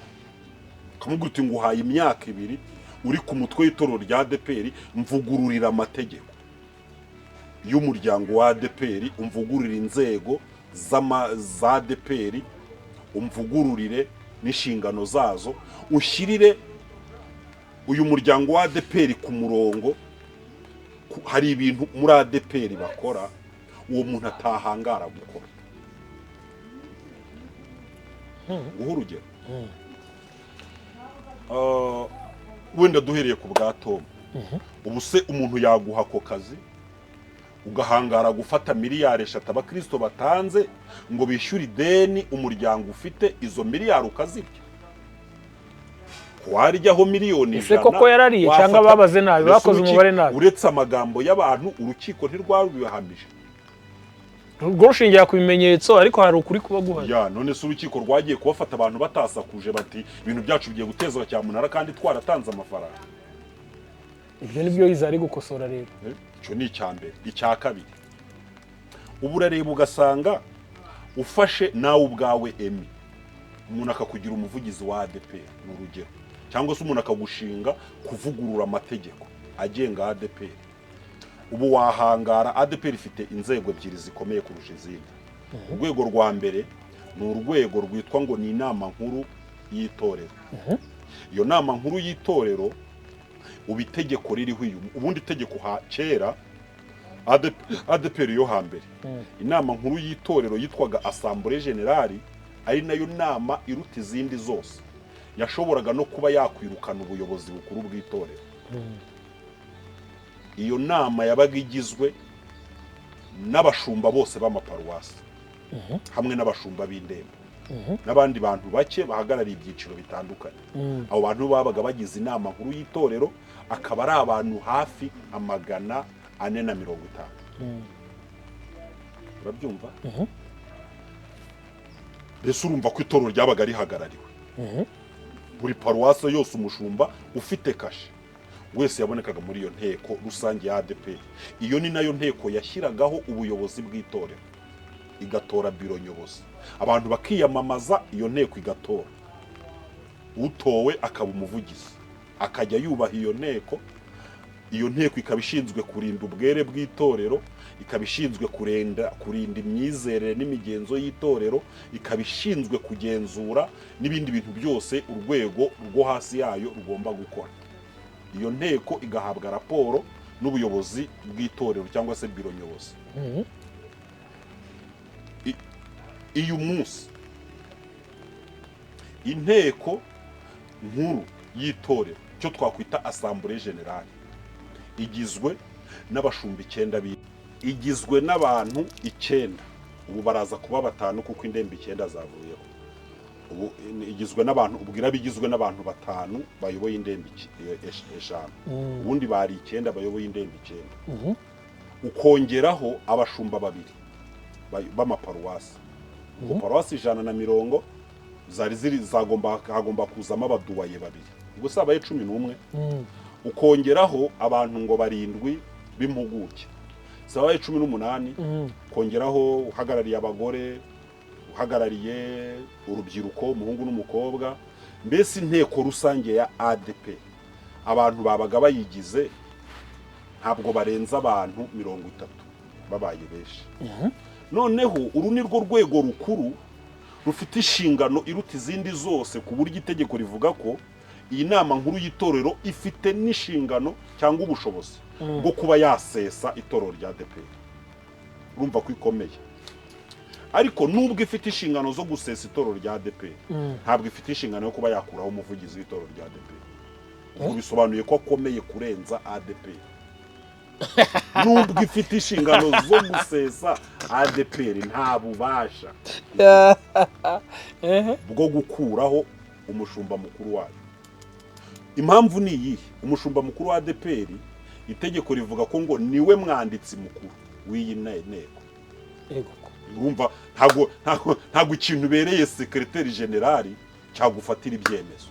ukamubwira uti nguhaye imyaka 2 uri ku mutwe w'itorero rya ADPR mvugururira amategeko y'umuryango wa ADPR umvugururira inzego za ADPR umvugururire n'inshingano zazo, ushyirire uyu muryango wa ADPR ku murongo. Hari ibintu muri ADPR bakora uwo muntu atahangara gukora. Guha urugero, wenda duhereye ku bwa Tom. Ubu se umuntu yaguha ako kazi ugahangara gufata miliyari 3 abakristo batanze ngo bishyure ideni umuryango ufite, izo miliyari ukazirya? Waryaho miliyoni 100. Ese koko yarariye cyangwa babaze nabi, bakoze umubare nabi? Uretse amagambo y'abantu, urukiko ntirwabihamije. Urwo rushingiye ku bimenyetso, ariko hari ukuri kuba guhari. None se urukiko rwagiye kubafata abantu batasakuje bati ibintu byacu bigiye gutezwa cyamunara kandi twaratanze amafaranga? Ibyo nibyo yizari gukosora rero. Icyo ni icyambere. Icya kabiri, ubu urareba ugasanga ufashe nawe ubwawe Emi, umuntu akakugira umuvugizi wa ADPR mu rugero, cyangwa se umuntu akagushinga kuvugurura amategeko agenga ADPR. Ubu wahangara. ADPR ifite inzego ebyiri zikomeye kurusha izindi. Urwego rwa mbere ni urwego rwitwa ngo ni inama nkuru y'itorero. Iyo nama nkuru y'itorero ubu itegeko ririho ubundi itegeko kera ADPR yo hambere, inama nkuru y'itorero yitwaga Assemblée Générale, ari nayo nama iruta izindi zose, yashoboraga no kuba yakwirukana ubuyobozi bukuru bw'itorero. Iyo nama yabaga igizwe n'abashumba bose b'amaparuwasi hamwe n'abashumba b'indembe n'abandi bantu bake bahagarariye ibyiciro bitandukanye. Abo bantu babaga bagize inama nkuru y'itorero, akaba ari abantu hafi 450. Urabyumva? Mbese urumva ko itorero ryabaga rihagarariwe. Buri paruwasi yose umushumba ufite kashe wese yabonekaga muri iyo nteko rusange ya ADPR. Iyo ni nayo nteko yashyiragaho ubuyobozi bw'itorero, igatora biro nyobozi, abantu bakiyamamaza, iyo nteko igatora utowe akaba umuvugizi, akajya yubaha iyo nteko. Iyo nteko ikaba ishinzwe kurinda ubwere bw'itorero, ikaba ishinzwe kurinda imyizerere n'imigenzo y'itorero, ikaba ishinzwe kugenzura n'ibindi bintu byose urwego rwo hasi yayo rugomba gukora. Iyo nteko igahabwa raporo n'ubuyobozi bw'itorero cyangwa se biro nyobozi. Uyu munsi inteko nkuru y'itorero, cyo twakwita Assemblée Générale, igizwe n'abashumba 9, igizwe n'abantu 9. Ubu baraza kuba 5 kuko indembe 9 zavuyeho. Ubu igizwe n'abantu, ubwira bigizwe n'abantu 5 bayoboye indembe 5. Ubundi bari 9 bayoboye indembe 9. Ukongeraho abashumba 2 b'amaparuwasi. Paruwasi 150 hagomba kuzamo abaduwaye 2. Ubwo se abaye 11. Ukongeraho abantu ngo 7 b'impuguke, sabaye 18. Kongeraho uhagarariye abagore, uhagarariye urubyiruko, umuhungu n'umukobwa. Mbese inteko rusange ya ADPR abantu babaga bayigize ntabwo barenza abantu 30 babaye benshi. Noneho uru ni rwo rwego rukuru rufite inshingano iruta izindi zose, ku buryo itegeko rivuga ko iyi nama nkuru y'itorero ifite n'inshingano cyangwa ubushobozi bwo kuba yasesa itorero rya ADPR. Urumva ko ikomeye. Ariko nubwo ifite inshingano zo gusesa itorero rya ADPR, ntabwo ifite inshingano yo kuba yakuraho umuvugizi w'itorero rya ADPR. Ubu bisobanuye ko akomeye kurenza ADPR. Nubwo ifite inshingano zo gusesa, ADPR nta bubasha bwo gukuraho umushumba mukuru wayo. Impamvu ni iyi: umushumba mukuru wa ADPR, itegeko rivuga ko ngo niwe mwanditsi mukuru w'iyi nteko. Urumva ntago ikintu bereye secrétaire général cyagufatira ibyemezo.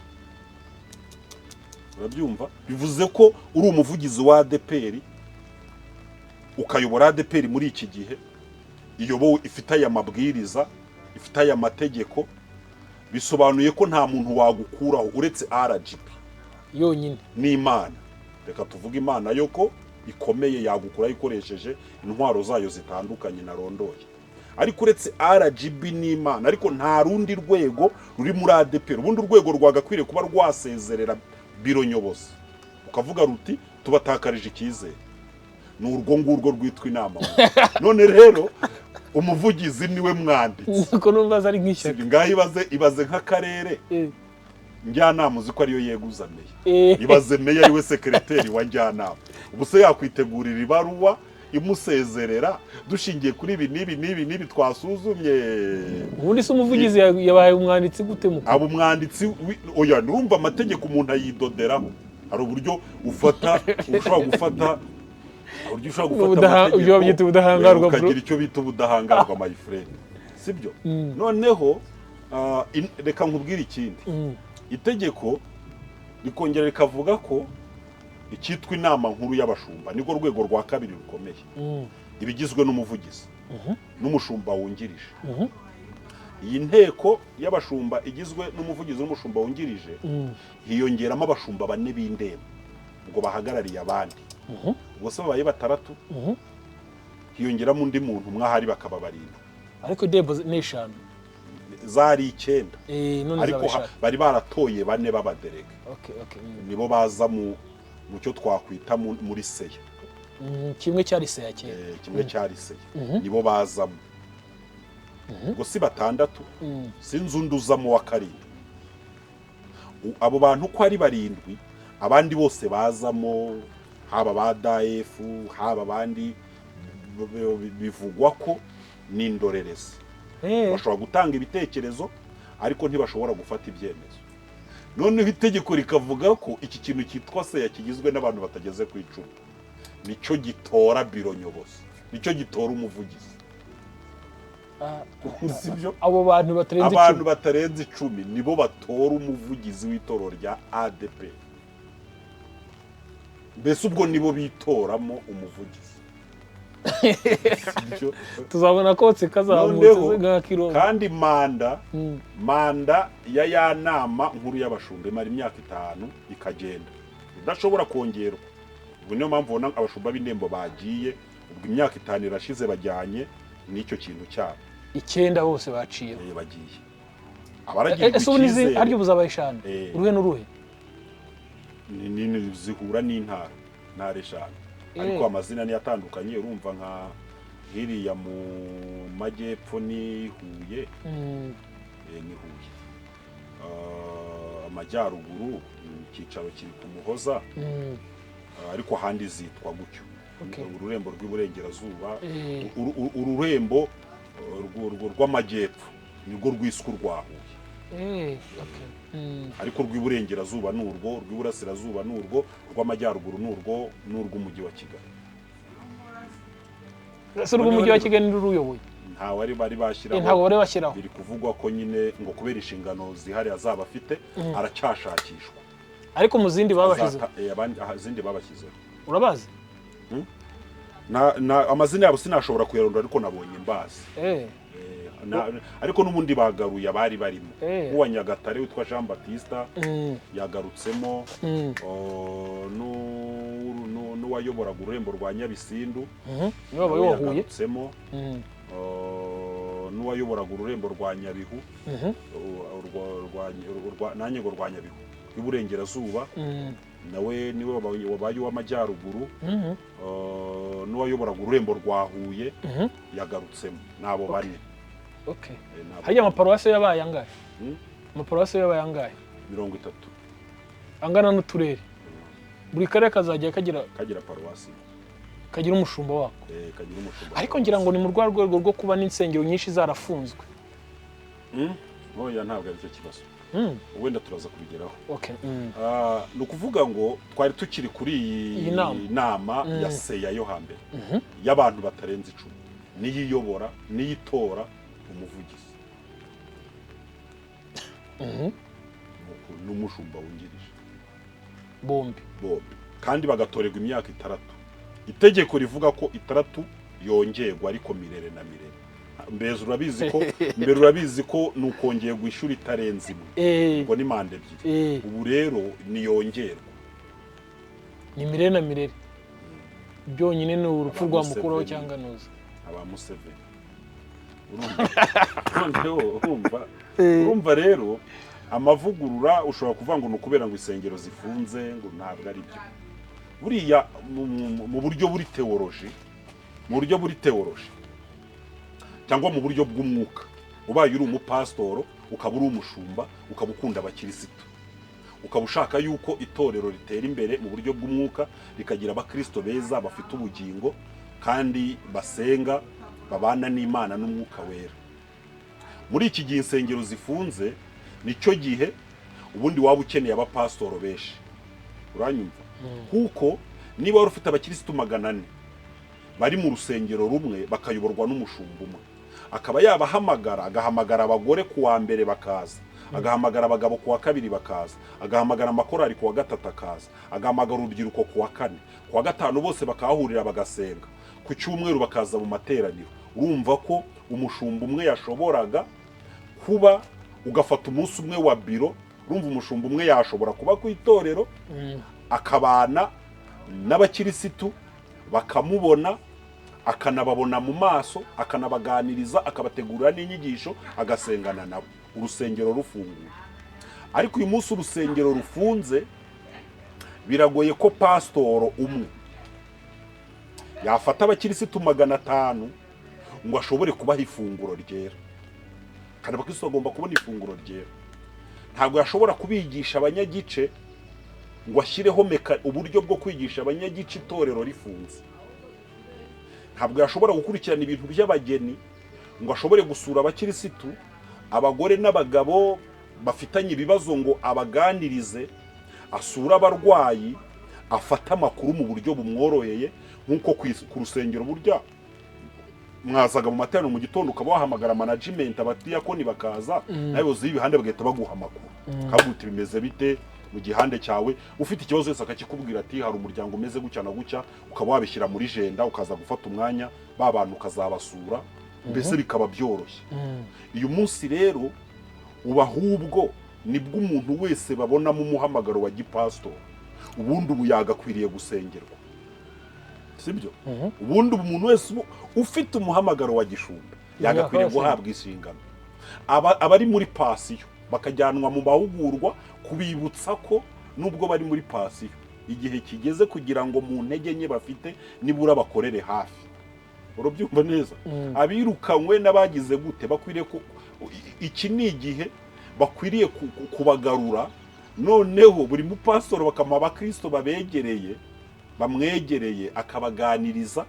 Urabyumva? Bivuze ko uri umuvugizi wa ADPR, ukayobora ADPR muri iki gihe, iyobowe ifite aya mabwiriza, ifite aya mategeko, bisobanuye ko nta muntu wagukuraho uretse RGB yonyine n'Imana. Reka tuvuge Imana yo ko ikomeye yagukura ikoresheje intwaro zayo zitandukanye narondoye, ariko uretse RGB n'Imana ariko nta rundi rwego ruri muri ADEPR. Ubundi urwego rwagakwiriye kuba rwasezerera biro nyobozi ukavuga ruti tubatakarije icyizere, ni urwo ngurwo rwitwa inama. None rero umuvugizi niwe mwanditsi ko numva ari nk'ishyaka ngaho ibaze nk'akarere njyanama uzi ko ariyo yeguza meya, ibaze meya ariwe sekreteri wa njyanama, ubu se yakwitegurira ibaruwa imusezerera dushingiye kuri ibi n'ibi twasuzumye. ubundi se umuvugizi yabaye umwanditsi gute mukuru? abo umwanditsi oya, nurumva amategeko umuntu ayidoderaho. Hari uburyo ushobora gufata amategeko ukagira icyo bita ubudahangarwa my friend, sibyo? Noneho reka nkubwire ikindi. Itegeko rikongera rikavuga ko icyitwa inama nkuru y'abashumba nirwo rwego rwa kabiri rukomeye, ibigizwe n'umuvugizi n'umushumba wungirije. Iyi nteko y'abashumba igizwe n'umuvugizi n'umushumba wungirije hiyongeramo abashumba 4 b'indembe ngo bahagarariye abandi, ubwo se babaye 6, hiyongeramo undi muntu mwahari bakaba 7, ariko debo ni 5 zari 9, ariko bari baratoye 4 b'abaderega. Nibo baza mu cyo twakwita muri seya, kimwe cyari seya cyane, kimwe cyari seya, nibo bazamo. Ubwo si 6, sinzi undi uzamo wa 7. Abo bantu ko ari 7, abandi bose bazamo, haba ba DAF, haba abandi bivugwa ko ni indorerezi. Bashobora gutanga ibitekerezo ariko ntibashobora gufata ibyemezo. Noneho itegeko rikavuga ko iki kintu cyitwa seya kigizwe n'abantu batageze ku 10, nicyo gitora biro nyobozi, nicyo gitora umuvugizi. Abo bantu batarenze 10 nibo batora umuvugizi w'itorero rya ADEPR. Mbese ubwo nibo bitoramo umuvugizi. Tuzabona ko kazamutse nka Kirongo. Kandi manda ya nama nkuru y'abashumba imara imyaka 5 ikagenda idashobora kongerwa. Ubwo niyo mpamvu ubona abashumba b'indembo bagiye, ubwo imyaka 5 irashize bajyanye n'icyo kintu cyabo. 9 bose baciye bagiye. Abaragiye icyizere haryo buzabaye 5. Uruhe n'uruhe ni zihura n'intara 5, ariko amazina ni atandukanye. Urumva nka hiriya mu majyepfo ni Huye, ni Huye. Amajyaruguru ikicaro kiri ku Muhoza, ariko ahandi zitwa gutyo. Ururembo rw'iburengerazuba, ururembo rw'amajyepfo nirwo rwiswe rwa Huye. Ariko rw'iburengerazuba n'urwo, rw'iburasirazuba n'urwo, rw'amajyaruguru n'urw'umujyi wa Kigali. Rw'umujyi wa Kigali n'uruyoboye ntawe bari bashyiraho. Biri kuvugwa ko nyine ngo kubera inshingano zihari azaba afite aracyashakishwa, ariko mu zindi babashyizeho izindi babashyizeho. Urabazi? Amazina yabo sinashobora kuyarondora ariko nabonye mbazi. Ariko n'ubundi bagaruye abari barimo. Uwa Nyagatare witwa Jean Baptiste yagarutsemo, n'uwayoboraga ururembo rwa Nyabisindu yagarutsemo, n'uwayoboraga ururembo rwa Nyabihu, nanjye ngo rwa Nyabihu rw'iburengerazuba, nawe niwe wabaye uw'amajyaruguru, n'uwayoboraga ururembo rwa Huye yagarutsemo. Nabo 4. Hajya amaparuwasi yabaye angahe? Amaparuwasi yabaye angahe? 30. Angana n'uturere. Buri karere kazajya kagira paruwasi, kagira umushumba wako. Kagira umushumba. Ariko ngira ngo ni mu rwego rwo kuba n'insengero nyinshi zarafunzwe. Oya, ntabwo ari cyo kibazo. Wenda turaza kubigeraho. Ni ukuvuga ngo twari tukiri kuri iyi nama ya seya yo hambere y'abantu batarenze 10, niyiyobora niyitora umuvugizi n'umushumba wungirije bombi, kandi bagatorerwa imyaka 6. Itegeko rivuga ko 6 yongerwa ariko mirere na mirere. Mbere urabizi ko nukongeye guishura itarenze imwe, ngo ni manda 2. Ubu rero niyongerwa ni mirere na mirere. Byonyine ni urupfu rwa mukuru cyangwa nuza aba Museveni. urumva rero amavugurura ushobora kuvuga ngo ni ukubera ngo insengero zifunze ngo ntabwo ari byo buriya mu buryo buri teoloji cyangwa mu buryo bw'umwuka ubaye uri umupasitoro ukaba uri umushumba ukaba ukunda abakirisitu ukaba ushaka yuko itorero ritera imbere mu buryo bw'umwuka rikagira abakristo beza bafite ubugingo kandi basenga babana n'Imana n'umwuka wera. Muri iki gihe insengero zifunze nicyo gihe ubundi waba ukeneye abapasitoro benshi, uranyumva? Kuko niba wari ufite abakirisitu 400 bari mu rusengero rumwe bakayoborwa n'umushumba umwe, akaba yabahamagara, agahamagara abagore ku wa mbere bakaza, agahamagara abagabo ku wa kabiri bakaza, agahamagara amakorari ku wa gatatu akaza, agahamagara urubyiruko ku wa kane, ku wa gatanu bose bakahurira bagasenga, ku cyumweru bakaza mu materaniro. Urumva ko umushumba umwe yashoboraga kuba ugafata umunsi umwe wa biro, urumva umushumba umwe yashobora kuba ku itorero akabana n'abakirisitu bakamubona, akanababona mu maso, akanabaganiriza, akabategurira n'inyigisho, agasengana nabo, urusengero rufunguye. Ariko uyu munsi urusengero rufunze, biragoye ko pasitoro umwe yafata abakirisitu 500 ngo ashobore kubaha ifunguro ryera. Kandi abakristo bagomba kubona ifunguro ryera. Ntabwo yashobora kubigisha abanyagice ngo ashyireho uburyo bwo kwigisha abanyagice itorero rifunze. Ntabwo yashobora gukurikirana ibintu by'abageni ngo ashobore gusura abakirisitu, abagore n'abagabo bafitanye ibibazo ngo abaganirize, asura abarwayi, afata amakuru mu buryo bumworoheye. Nkuko ku rusengero burya mwazaga mu materaniro mu gitondo ukaba wahamagara management, abatiyakoni bakaza, n'abayobozi b'ibihande bagahita baguha amakuru, kabuti bimeze bite mu gihande cyawe, ufite ikibazo wese akakikubwira ati hari umuryango umeze gutya na gutya, ukaba wabishyira muri jenda, ukaza gufata umwanya babantu ukazabasura, mbese bikaba byoroshye. Uyu munsi rero uba ahubwo nibwo umuntu wese babonamo umuhamagaro wa gipastor, ubundi ubu yagakwiriye gusengerwa, sibyo? Ubundi umuntu wese ufite umuhamagaro wa gishumba yagakwiriye guhabwa inshingano. Abari muri pasiyo bakajyanwa mu bahugurwa kubibutsa ko nubwo bari muri pasiyo igihe kigeze kugira ngo mu ntege nke bafite nibura bakorere hafi. Urabyumva neza? Abirukanywe n'abagize gute bakwiriye iki ni igihe bakwiriye kubagarura, noneho buri mupasitoro bakama abakristo babegereye, bamwegereye, akabaganiriza,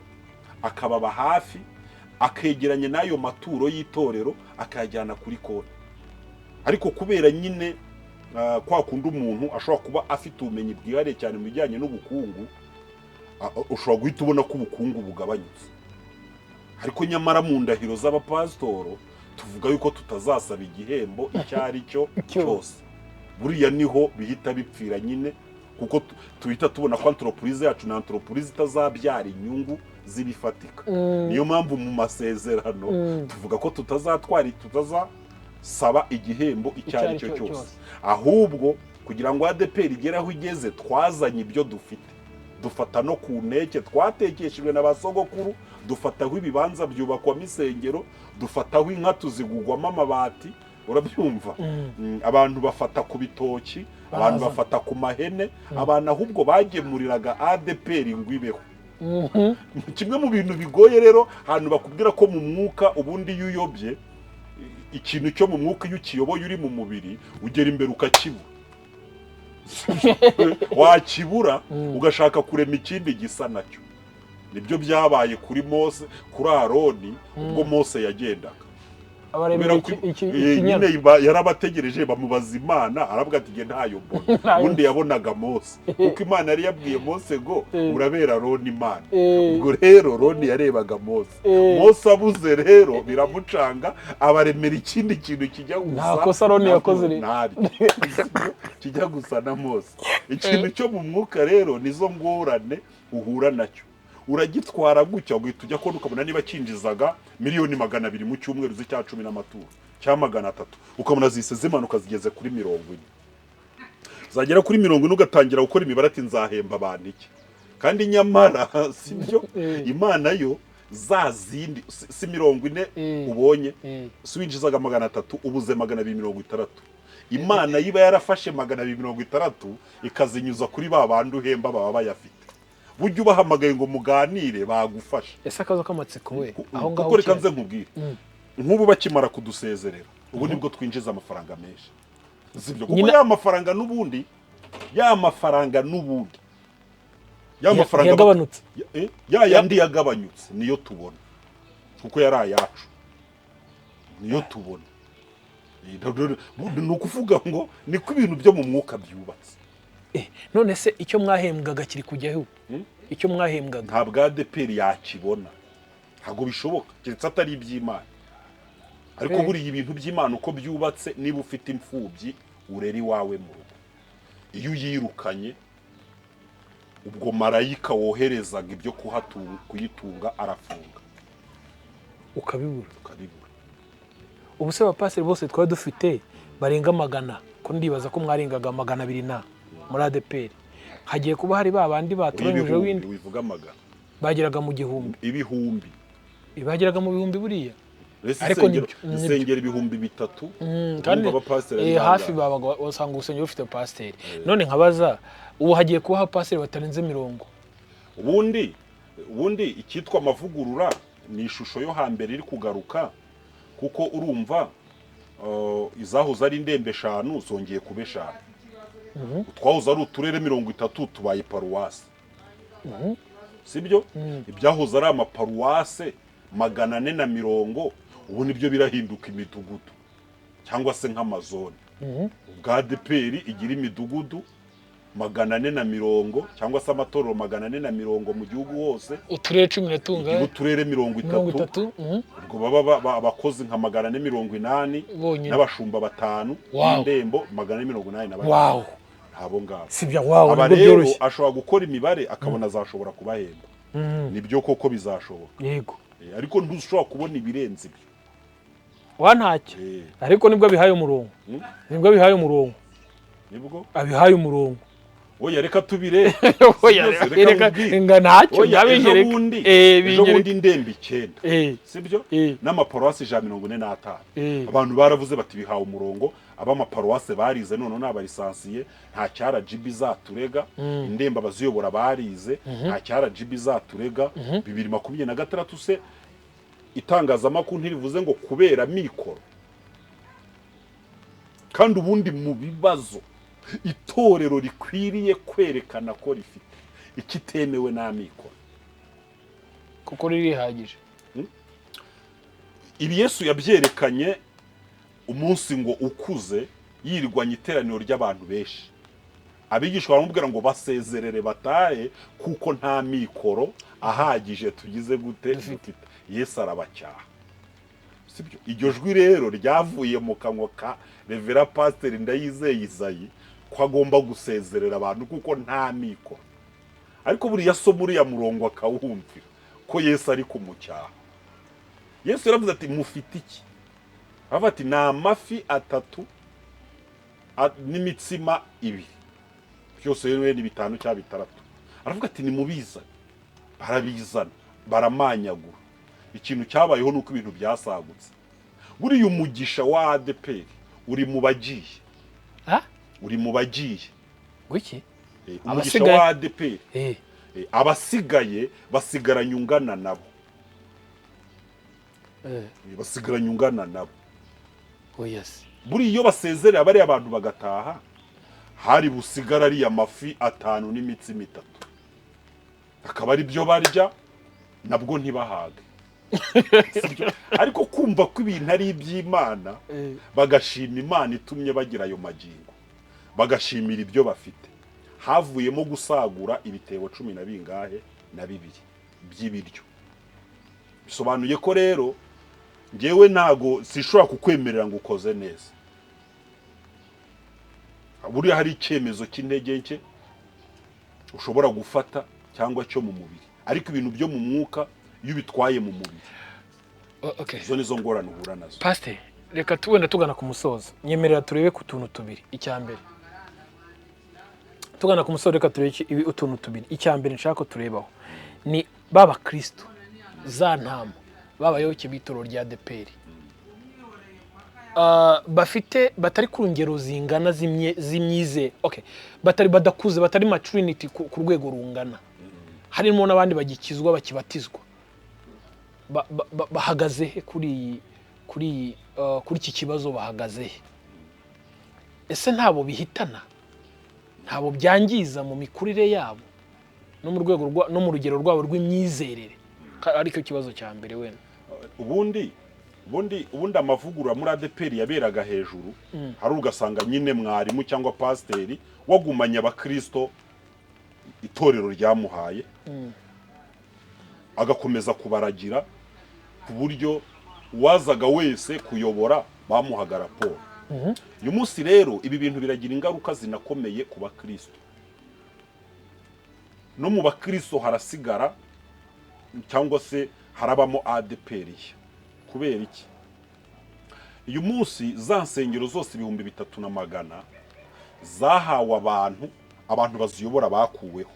akababa hafi, akegeranye n'ayo maturo y'itorero, akayajyana kuri konti. Ariko kubera nyine kwa kundi umuntu ashobora kuba afite ubumenyi bwihariye cyane mu bijyanye n'ubukungu, ushobora guhita ubona ko ubukungu bugabanyutse. Ariko nyamara mu ndahiro z'abapasitoro tuvuga yuko tutazasaba igihembo icyo ari cyo cyose. Buriya niho bihita bipfira nyine, kuko tuhita tubona ko entreprise yacu na entreprise itazabyara inyungu zibifatika. Niyo mpamvu mu masezerano tuvuga ko tutazasaba igihembo icyo ari cyo cyose. Ahubwo kugira ngo ADPR igere aho igeze, twazanye ibyo dufite. Dufata no ku nteke twatekeshejwe n'abasogokuru, dufataho ibibanza byubakwamo insengero, dufataho inka tuzigugwamo amabati. Urabyumva? Abantu bafata ku bitoki, abantu bafata ku mahene, abantu ahubwo bagemuriraga ADPR ngo ibeho. Kimwe mu bintu bigoye rero, ahantu bakubwira ko mu mwuka ubundi yuyobye ikintu cyo mu mwuka, iyo ukiyoboye uri mu mubiri ugera imbere ukakibura. Wakibura ugashaka kurema ikindi gisa nacyo. Nibyo byabaye kuri Mose, kuri Aroni ubwo Mose yagendaga. Nyine yarabategereje bamubaza Imana, aravuga ati ntayo mbona. Ubundi yabonaga Mose, kuko Imana yari yabwiye Mose ngo urabera Aroni Imana. Ubwo rero Aroni yarebaga Mose. Mose abuze rero biramucanga, abaremera ikindi kintu kijya gusa. Nta kosa Aroni yakoze rero. Kijya gusa na Mose. Ikintu cyo mu mwuka rero nizo ngorane uhura nacyo. Uragitwara gutya ugahita ujya ko ukabona niba kinjizaga miliyoni 200 mu cyumweru z'icya 10 n'amaturo cyangwa 300, ukabona zise zimanuka zigeze kuri 40. Zagera kuri 40 ugatangira gukora imibare ati nzahemba abantu iki. Kandi nyamara sibyo, Imana yo za zindi si 40 ubonye si winjizaga 300 ubuze 260. Imana yiba yarafashe 260 ikazinyuza kuri ba bandi uhemba baba bayafite. Buryo ubahamagaye ngo muganire bagufasha. Ese akazo k'amatsiko we aho ngaho kuko reka nze nkubwire nk'ubu bakimara kudusezerera ubu nibwo twinjiza amafaranga menshi. Sibyo kuko ya mafaranga n'ubundi yagabanutse yandi yagabanyutse niyo tubona kuko yari ayacu niyo tubona. Ni ukuvuga ngo niko ibintu byo mu mwuka byubatse. None se icyo mwahembwaga kiri kujyaho? Icyo mwahembwaga ntabwo ADPR yakibona, ntabwo bishoboka keretse atari iby'Imana. Ariko buriya ibintu by'Imana uko byubatse, niba ufite imfubyi urera iwawe mu rugo, iyo uyirukanye ubwo marayika woherezaga ibyo kuyitunga arafunga ukabibura. Ubu se abapasiteri bose twari dufite barenga 100, ko ndibaza ko mwarengaga 200 muri ADPR. Hagiye kuba hari babandi baturanyije windi wivuga 100 bageraga mu gihumbi, ibihumbi bageraga mu bihumbi buriya. Ariko insengero ibihumbi 3 kandi hafi babaga wasanga urusengero rufite pasiteri. None nkabaza ubu hagiye kuba pasiteri batarenze 40. Ubundi icyitwa amavugurura ni ishusho yo hambere iri kugaruka, kuko urumva izahoze ari indembe 5 zongeye kuba 5. Twahoze ari uturere 30 tubaye paruwasi. Sibyo ibyahoze ari amaparuwase 440 ubu nibyo birahinduka imidugudu cyangwa se nk'amazone. Ubwa ADPR igira imidugudu 440 cyangwa se amatorero 440 mu gihugu hose, uturere 10 tunga uturere 30. Ubwo baba abakozi nka 480 n'abashumba 5 indembo 480. Wow, abo ngabo sibya wow, nibwo byoroshye. Ashobora gukora imibare akabona azashobora kubahemba. Nibyo koko bizashoboka, yego. Ariko ntushobora kubona ibirenze ibyo wantacyo. Ariko nibwo bihaye umurongo, nibwo bihaye umurongo, nibwo abihaye umurongo. Oya reka tubire, oya reka ntacyo nabingereka. Binyereka indembe 9 sibyo n'amaparuwasi 145. Abantu baravuze bati bihawe umurongo. Abamaparuwase barize none n'abalisansiye nta cyara GB zaturega. Indembe abaziyobora barize nta cyara GB zaturega. 2026 se itangazamakuru ntirivuze ngo kubera mikoro. Kandi ubundi mu bibazo itorero rikwiriye kwerekana ko rifite ikitemewe na mikoro kuko ririhagije. Ibi Yesu yabyerekanye umunsi ngo ukuze yirwanya iteraniro ry'abantu benshi. Abigishwa baramubwira ngo basezerere batahe kuko nta mikoro ahagije tugize gute dufite. Yesu arabacyaha. Sibyo iryo jwi rero ryavuye mu kanwa ka Revera Pasteur Ndayizeye Isayi ko agomba gusezerera abantu kuko nta mikoro. Ariko buriya so muri ya murongo akawumvira ko Yesu ari kumucyaha. Yesu yaravuze ati mufite iki? Aravuga ati na amafi 3 n'imitsima 2 byose rero ni 5 cyangwa 6. Aravuga ati ni mubizana. Barabizana baramanyagura. Ikintu cyabayeho nuko ibintu byasagutse. Buriya umugisha wa ADPR uri mu bagiye. Uri mu bagiye wiki umugisha wa ADPR. Abasigaye basigaranye ungana nabo. Basigaranye ungana nabo. Yes. Buri iyo basezerera bari abantu bagataha hari busigara ari amafi 5 n'imitsima 3. Akaba ari byo barya nabwo ntibahage. Ariko kumva ko ibintu ari iby'Imana bagashima Imana itumye bagira ayo magingo, bagashimira ibyo bafite. Havuyemo gusagura ibitebo 10 na bingahe na 2 by'ibiryo. Bisobanuye ko rero ngewe ntago sishobora kukwemerera ngo ukoze neza. Buriya hari icyemezo cy'intege nke ushobora gufata cyangwa cyo mu mubiri, ariko ibintu byo mu mwuka iyo bitwaye mu mubiri. Okay. Zo nizo ngorane uhura nazo. Pastor, reka tuwenda tugana ku musozo. Nyemerera turebe ku tuntu tubiri. Icyambere tugana ku musozo, reka turebe utuntu tubiri. Icyambere nshaka ko turebaho ni baba Kristo za ntama b'abayoboke b'itoro rya ADEPR batari ku ngero zingana z'imyize badakuze batari maturity ku rwego rungana, harimo n'abandi bagikizwa bakibatizwa, bahagaze he kuri iki kibazo? bahagaze he? Ese ntabo bihitana, ntabo byangiza mu mikurire yabo no mu rwego no mu rugero rwabo rw'imyizerere? Ariko kibazo cya mbere wenda ubundi amavugurura muri ADEPR yaberaga hejuru, hari ugasanga nyine mwarimu cyangwa pasiteri wagumanye abakristo itorero ryamuhaye, agakomeza kubaragira ku buryo uwazaga wese kuyobora bamuhaga raporo. Uyu munsi rero ibi bintu biragira ingaruka zinakomeye ku bakristo, no mu bakristo harasigara cyangwa se harabamo ADEPR. Kubera iki? Uyu munsi za nsengero zose 3,300 zahawe abantu baziyobora bakuweho.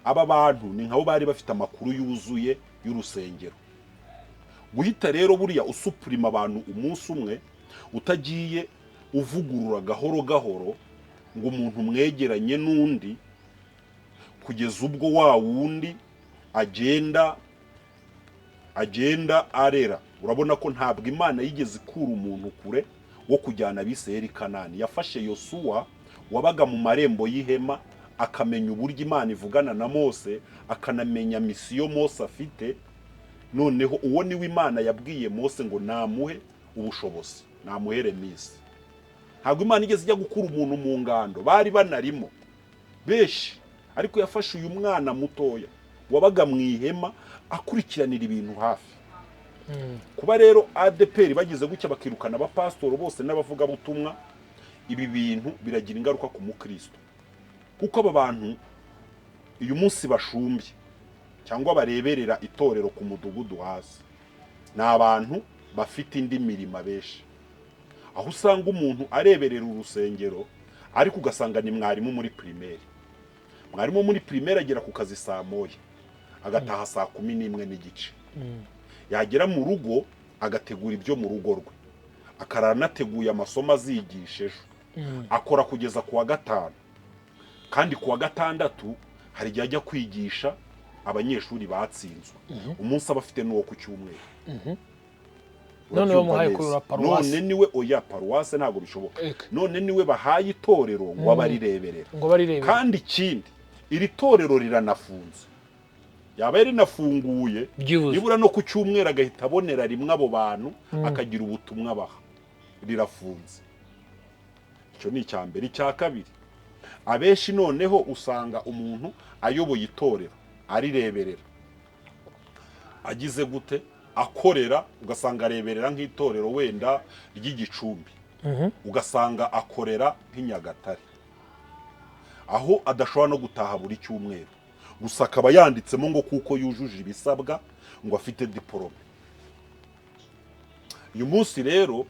Aba bantu ni nkabo bari bafite amakuru yuzuye y'urusengero. Guhita rero buriya usupurima abantu umunsi umwe utagiye uvugurura gahoro gahoro ngo umuntu mwegeranye n'undi kugeza ubwo wa wundi agenda arera. Urabona ko ntabwo Imana yigeze ikura umuntu kure wo kujyana Abisirayeli i Kanani. Yafashe Yosuwa wabaga mu marembo y'ihema, akamenya uburyo Imana ivugana na Mose, akanamenya misiyo Mose afite. Noneho uwo niwe Imana yabwiye Mose ngo namuhe ubushobozi, namuhere misi. Ntabwo Imana igeze ijya gukura umuntu mu ngando, bari banarimo benshi, ariko yafashe uyu mwana mutoya wabaga mu ihema akurikiranira ibintu hafi. Kuba rero ADEPR bagize gutya bakirukana abapasitoro bose n'abavugabutumwa, ibi bintu biragira ingaruka ku mukristo, kuko aba bantu uyu munsi bashumbye cyangwa bareberera itorero ku mudugudu hasi ni abantu bafite indi mirimo benshi, aho usanga umuntu areberera urusengero ariko ugasanga ni mwarimu muri primaire. Mwarimu muri primaire agera ku kazi saa moya agataha saa 11:15. Yagera mu rugo agategura ibyo mu rugo rwe, akaranateguye amasomo azigisha ejo, akora kugeza ku wa gatanu, kandi ku wa gatandatu hari igihe ajya kwigisha abanyeshuri batsinzwe. Umunsi aba afite n'uwo ku cyumweru. None bamuhaye kuyobora paruwasi. None niwe oya paruwasi ntabwo bishoboka. None niwe bahaye itorero ngo abarireberera. Kandi ikindi iri torero riranafunze. Yaba rinafunguye nibura no ku cyumweru agahita abonera rimwe abo bantu akagira ubutumwa baha. Rirafunze. Icyo ni icyambere. Icya kabiri, abenshi noneho usanga umuntu ayoboye itorero arireberera, agize gute akorera, ugasanga areberera nk'itorero wenda ry'Igicumbi, ugasanga akorera nk'Inyagatare, aho adashobora no gutaha buri cyumweru, gusa akaba yanditsemo ngo kuko yujuje ibisabwa ngo afite diplome. Uyu munsi rero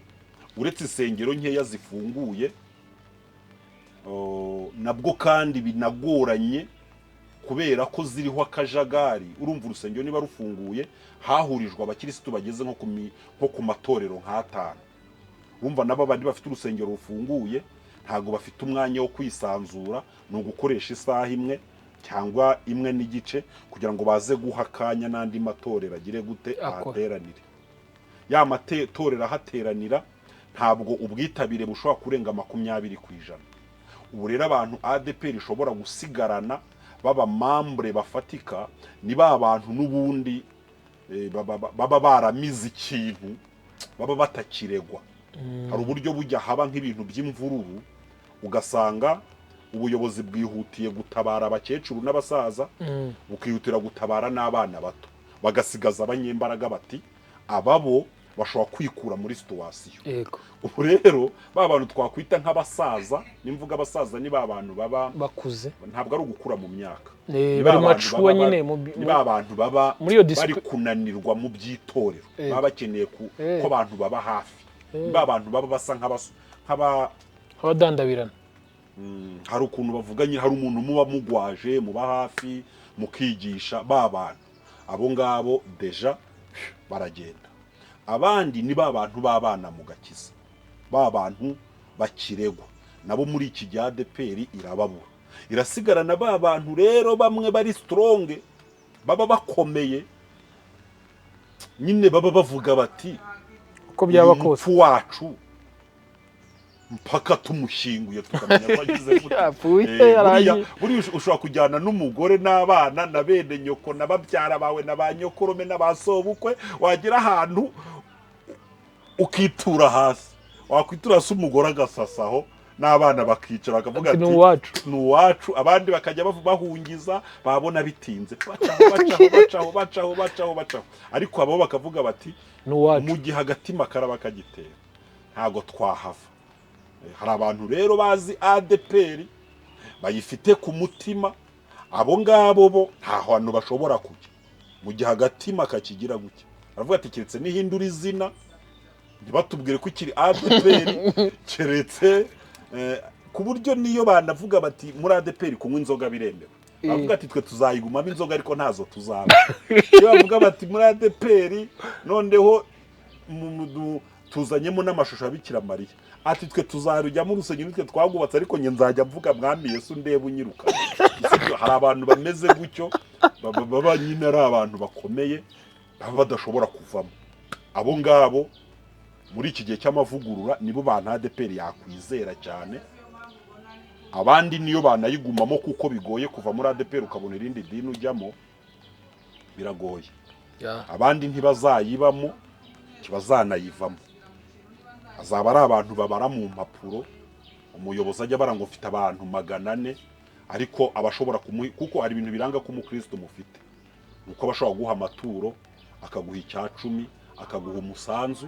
uretse insengero nkeya zifunguye, nabwo kandi binagoranye kubera ko ziriho akajagari. Urumva urusengero niba rufunguye hahurijwe abakirisitu bageze nko ku matorero nk'5. Urumva nabo bandi bafite urusengero rufunguye ntago bafite umwanya wo kwisanzura, no gukoresha isaha imwe cyangwa imwe n'igice kugira ngo baze guha akanya n'andi matorero agire gute ahateranire. Ya matorero ahateranira ntabwo ubwitabire bushobora kurenga 20%. Ubu rero abantu ADEPR ishobora gusigarana baba membre bafatika ni ba bantu n'ubundi baba baramize ikintu, baba batakiregwa. Hari uburyo bujya haba nk'ibintu by'imvururu, ugasanga ubuyobozi bwihutiye gutabara abakecuru n'abasaza, bukihutira gutabara n'abana bato, bagasigaza abanyembaraga bati ababo bashobora kwikura muri situation. Ubu rero ba bantu twakwita nk'abasaza, nimvuga abasaza ni ba bantu baba bakuze, ntabwo ari ugukura mu myaka, bari macuwa nyine ni ba bantu baba bari kunanirwa mu by'itorero, baba bakeneye ko abantu baba hafi, ba bantu baba basa nk'abadandabirana. Hari ukuntu bavuganye, hari umuntu muba mugwaje muba hafi mukigisha ba bantu. abo ngabo deja baragenda. Abandi ni ba bantu b'abana mu gakiza, ba bantu bakiregwa nabo muri iki gihe ADEPR irababura, irasigarana ba bantu rero bamwe bari strong, baba bakomeye nyine, baba bavuga bati uko byaba kose umupfu wacu mpaka tumushyinguye tukamenya ko agize buriya ushobora kujyana n'umugore n'abana na bene nyoko na babyara bawe na ba nyokorome na ba sobukwe, wagera ahantu ukitura hasi, wakwitura hasi umugore agasasaho n'abana bakicara bakavuga ati ni uwacu, abandi bakajya bahungiza, babona bitinze bacaho, ariko abo bakavuga bati mu gihe agatima karaba kagitera ntago twahava. Hari abantu rero bazi ADEPR bayifite ku mutima, abo ngabo bo nta hantu bashobora kujya mu gihe agatima kakigira gutya, baravuga ati keretse n'ihindura izina ntibatubwire ko ikiri ADEPR, keretse ku buryo niyo banavuga bati muri ADEPR kunywa inzoga biremewe, bavuga ati twe tuzayigumamo inzoga ariko ntazo tuzaba. Iyo bavuga bati muri ADEPR noneho tuzanyemo n'amashusho ya Bikira Mariya, ati twe tuzarujyamo urusengero twe twagwubatse ariko nge nzajya mvuga mwami Yesu ndebe unyiruka. Hari abantu bameze gutyo, baba nyine ari abantu bakomeye, baba badashobora kuvamo. Abo ngabo muri iki gihe cy'amavugurura nibo bantu ADEPR yakwizera cyane. Abandi niyo banayigumamo kuko bigoye kuva muri ADEPR ukabona irindi dini ujyamo, biragoye. Abandi ntibazayibamo, kibazanayivamo. Azaba ari abantu babara mu mpapuro, umuyobozi ajya bara ngo mfite abantu 400, ariko abashobora kuko hari ibintu biranga ko umukristo mufite, nuko abashobora guha amaturo, akaguha icya 10, akaguha umusanzu,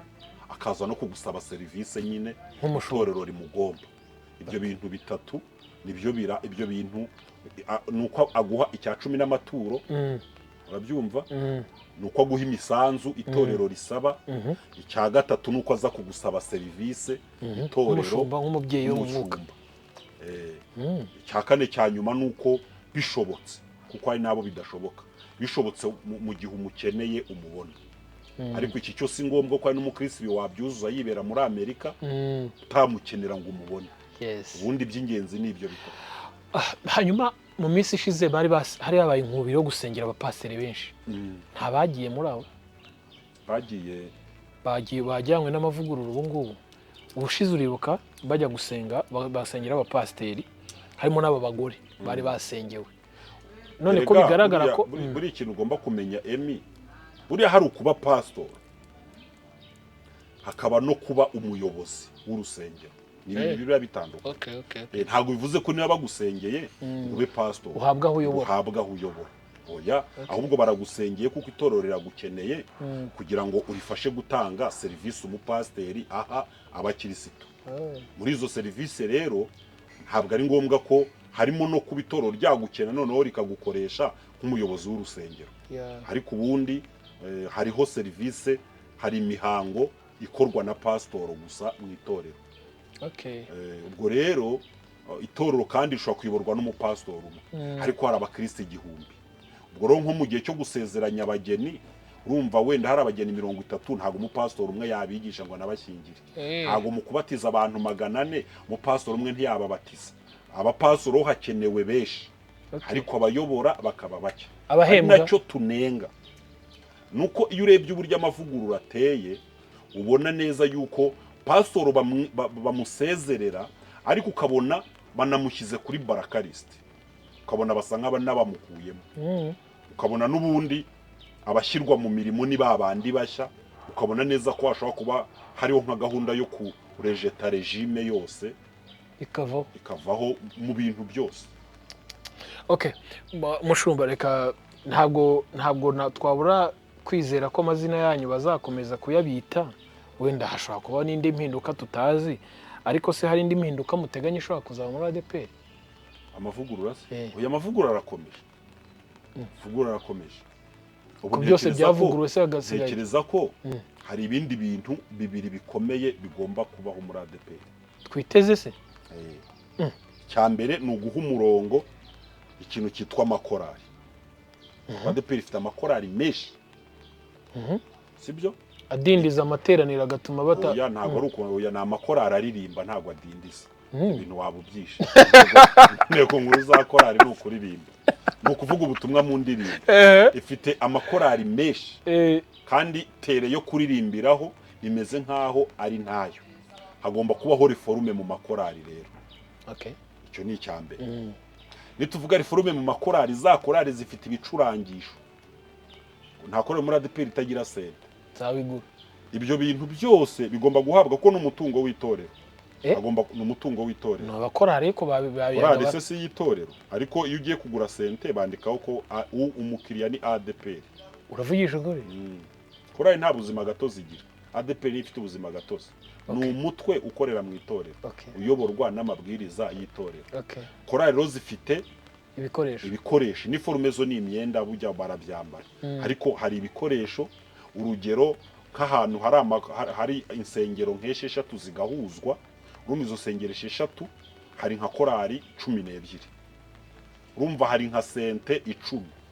akaza no kugusaba serivisi nyine nk'umushorero rimugomba. Ibyo bintu bitatu nibyo ibyo bintu, nuko aguha icya 10 n'amaturo, urabyumva, nuko aguha imisanzu itorero risaba, icya 3 nuko aza kugusaba serivisi itorero nk'umubyeyi w'umwuka, icya 4 cya nyuma nuko bishobotse, kuko hari nabo bidashoboka, bishobotse mu gihe umukeneye umubona. Ariko iki cyo si ngombwa ko ari n'umukristo wabyuzuza yibera muri Amerika utamukenera ngo umubone. Ubundi by'ingenzi nibyo bitatu. Hanyuma mu minsi ishize hari habaye inkubiri yo gusengera abapasiteri benshi, nta bagiye muri abo? Bajyanywe n'amavugurura ubu ngubu. Ubushize uribuka bajya gusenga, basengera abapasiteri, harimo n'aba bagore bari basengewe. None ko bigaragara ko buri ikintu ugomba kumenya Emi, buriya hari ukuba pastor, hakaba no kuba umuyobozi w'urusengero. Ni ibintu biba bitandukanye. Ntabwo bivuze ko niba bagusengeye ube pastor uhabwa aho uyobora. Oya, ahubwo baragusengeye kuko itorero riragukeneye kugira ngo urifashe gutanga serivisi umupasiteri aha abakirisitu. Muri izo serivisi rero ntabwo ari ngombwa ko harimo no kuba itorero ryagukena noneho rikagukoresha nk'umuyobozi w'urusengero. Ariko ubundi hariho serivisi, hari imihango ikorwa na pasitoro gusa mu itorero. Ubwo rero itorero kandi rishobora kuyoborwa n'umupasitoro umwe, ariko hari abakristo 1000. Ubwo rero nko mu gihe cyo gusezeranya abageni, urumva wenda hari abageni 30, ntabwo umupasitoro umwe yabigisha ngo nabashyingire. Ntabwo mu kubatiza abantu 400 umupasitoro umwe ntiyababatiza. Abapasitoro hakenewe benshi, ariko abayobora bakaba bake. Ari nacyo tunenga, nuko iyo urebye uburyo amavugurura ateye, ubona neza yuko pasitoro bamusezerera, ariko ukabona banamushyize kuri barakarisite, ukabona basa n'abamukuyemo, ukabona n'ubundi abashyirwa mu mirimo ni babandi bashya, ukabona neza ko hashobora kuba hariho nka gahunda yo kurejeta regime yose ikavaho mu bintu byose. Mushumba, reka ntabwo twabura kwizera ko amazina yanyu bazakomeza kuyabita, wenda hashobora kuba n'indi mpinduka tutazi, ariko se hari indi mpinduka muteganya ishobora kuzaba muri ADEPR? Amavugurura se? Oya, amavugurura arakomeje. Ubu byose byavuguruwe se hagasigaye. Ntekereza ko hari ibindi bintu 2 bikomeye bigomba kubaho muri ADEPR. Twiteze se? Cya mbere ni uguha umurongo ikintu cyitwa amakorali. ADPR ifite amakorali menshi sibyo adindiza amateraniro agatuma bata oya ntabwo ari uko oya ni amakorali aririmba ntabwo adindiza ibintu waba ubyishe nteko nkuru za korali ni ukuririmba ni ukuvuga ubutumwa mu ndirimbo ifite amakorali menshi kandi tere yo kuririmbiraho imeze nk'aho ari ntayo hagomba kubaho reforume mu makorali rero icyo ni icyambere nituvuga reforume mu makorali za korali zifite ibicurangisho nta korali muri ADPR itagira sente zabigura ibyo bintu byose bigomba guhabwa ko n'umutungo w'itorero agomba n'umutungo w'itorero no bakorali ko korali se si y'itorero ariko iyo ugiye kugura sente bandikaho ko umukiriya ni ADPR uravugisha gore korali nta buzima gatozi igira ADPR ifite ubuzima gatozi ni umutwe ukorera mu itorero uyoborwa n'amabwiriza y'itorero korali rero zifite ibikoresho iniforume zo ni imyenda bujya barabyambara ariko hari ibikoresho urugero nk'ahantu hari insengero nk'esheshatu zigahuzwa urumva izo nsengero esheshatu hari nka korali 12 urumva hari nka sente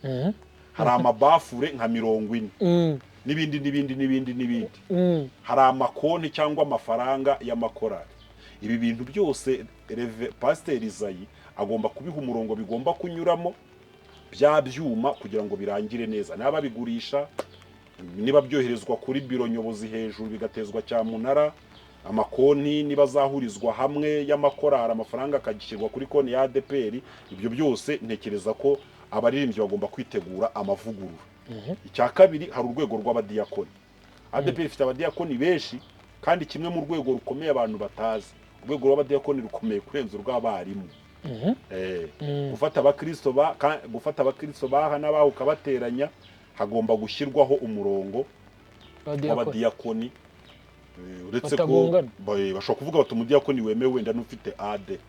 10 hari amabafure nka 40 n'ibindi hari amakonti cyangwa amafaranga y'amakorali ibi bintu byose Pasiteri Izayi agomba kubiha umurongo bigomba kunyuramo bya byuma kugira ngo birangire neza naba bigurisha niba byoherezwa kuri biro nyobozi hejuru bigatezwa cyamunara amakonti niba zahurizwa hamwe y'amakorali amafaranga akagishyirwa kuri konti ya ADPR ibyo byose ntekereza ko abaririmbyi bagomba kwitegura amavugurura icya kabiri hari urwego rw'abadiyakoni ADPR ifite abadiyakoni benshi kandi kimwe mu rwego rukomeye abantu batazi urwego rw'abadiyakoni rukomeye kurenza urw'abarimu gufata abakristo bahana baho ukabateranya hagomba gushyirwaho umurongo w'abadiyakoni uretse ko bashobora kuvuga bati umudiyakoni wemewe wenda n'ufite AD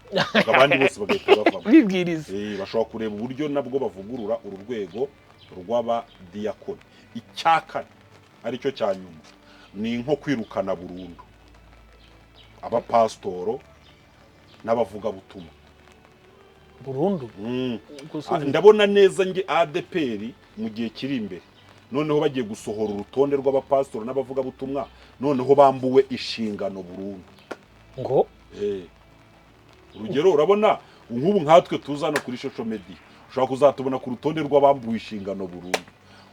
abandi bose bagahita bavamo bibwiriza bashobora kureba uburyo nabwo bavugurura uru rwego rw'abadiyakoni icyakane aricyo cya nyuma ni nko kwirukana burundu abapasitoro n'abavugabutumwa burundu ndabona neza nge ADPR mu gihe kiri imbere noneho bagiye gusohora urutonde rw'abapasitoro n'abavugabutumwa noneho bambuwe inshingano burundu ngo urugero urabona nk'ubu nkatwe tuzana kuri social media ushobora kuzatubona ku rutonde rw'abambuwe inshingano burundu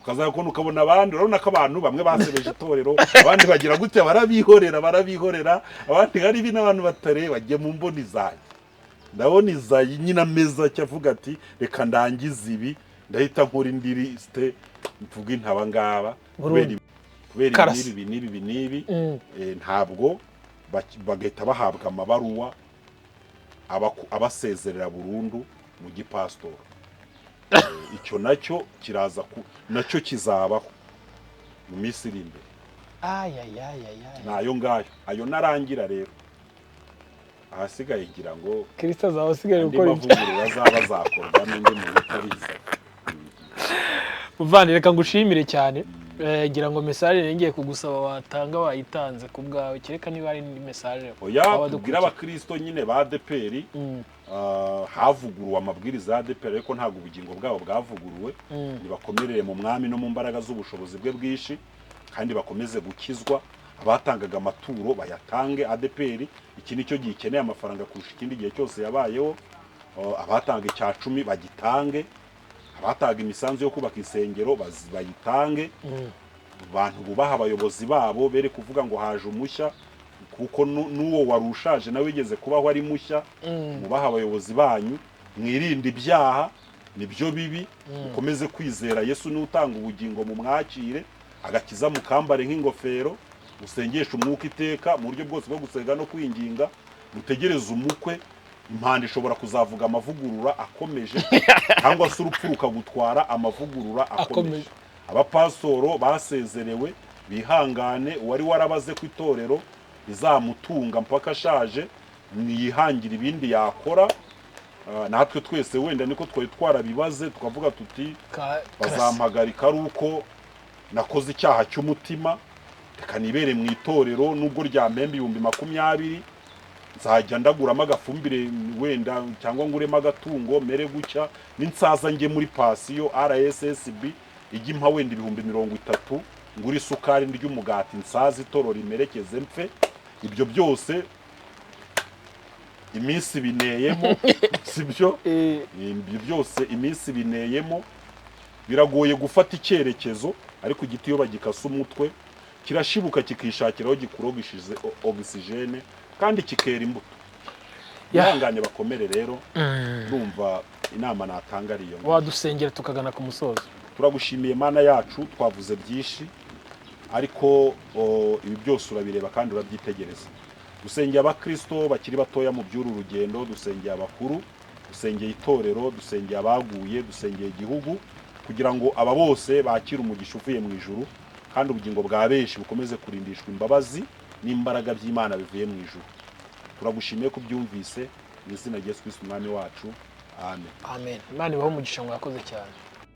ukazakona ukabona abandi urabona ko abantu bamwe basebeje itorero abandi bagira gute barabihorera abandi hari n'abantu batareba bagiye mu mboni zayo ndabona Izayi nyina meza cyavuga ati reka ndangize ibi ndahita nkora indi liste mvuga intaba ngaba kubera ibi ntabwo bagahita bahabwa amabaruwa abasezerera burundu mu gipasitoro icyo nacyo kiraza nacyo kizabaho mu minsi iri imbere nayo ngayo ayo narangira rero ahasigaye ngira ngo Kristo azaba asigaye gukora ibyo azaba zakorwa n'indi mu bitabiza Muvandi reka ngushimire cyane ngira ngo message ngiye kugusaba watanga wayitanze ku bwawe kereka niba ari indi message tubwira abakristo nyine ba ADPR havuguruwe amabwiriza ya ADPR ariko ntabwo ubugingo bwabo bwavuguruwe nibakomerere mu mwami no mu mbaraga z'ubushobozi bwe bwishi kandi bakomeze gukizwa abatangaga amaturo bayatange ADPR iki nicyo gikeneye amafaranga kurusha ikindi gihe cyose yabayeho abatanga icya 10 bagitange abataga imisanzu yo kubaka insengero bayitange abantu bubaha abayobozi babo bere kuvuga ngo haje umushya kuko nuwo warushaje nawe wigeze kubaho ari mushya mubaha abayobozi banyu mwirinde ibyaha nibyo bibi ukomeze kwizera Yesu ni utanga ubugingo mu mwakire agakiza mukambare nk'ingofero usengesha umwuka iteka mu buryo bwose bwo gusenga no kwinginga mutegereze umukwe impande ishobora kuzavuga amavugurura akomeje cyangwa se urupfu rukagutwara amavugurura akomeje abapasoro basezerewe bihangane uwari warabaze ku itorero izamutunga mpaka ashaje niyihangira ibindi yakora natwe twese wenda niko twari twarabibaze tukavuga tuti bazampagarika ari uko nakoze icyaha cy'umutima reka nibere mu itorero nubwo rya mpembe 20,000 nzajya ndaguramo agafumbire wenda cyangwa nguremo agatungo mere gutya n'insaza njye muri pasiyo RSSB ijya impa wenda ibihumbi 30 ngura isukari ry'umugati nsaza itorora imerekeze mpfe. Ibyo byose iminsi bineyemo sibyo, ibyo byose iminsi bineyemo biragoye gufata icyerekezo, ariko igiti iyo bagikasa umutwe kirashibuka kikishakiraho gikurogishize ogisijene kandi kikera imbuto. Ihangane bakomere rero, urumva inama natanga ariyo. Wadusengera tukagana ku musozo. Turagushimiye Mana yacu, twavuze byinshi ariko ibi byose urabireba kandi urabyitegereza. Dusengeye abakristo bakiri batoya mu by'uru rugendo, dusengeye abakuru, dusengeye itorero, dusengeye abaguye, dusengeye igihugu, kugira ngo aba bose bakire umugisha uvuye mu ijuru kandi ubugingo bwa benshi bukomeze kurindishwa imbabazi n'imbaraga by'Imana bivuye mu ijuru. Turagushimiye ko byumvise, mu izina rya Yesu Kristo umwami wacu, amen. Amen. Imana ibaho umugisha, mwakoze cyane.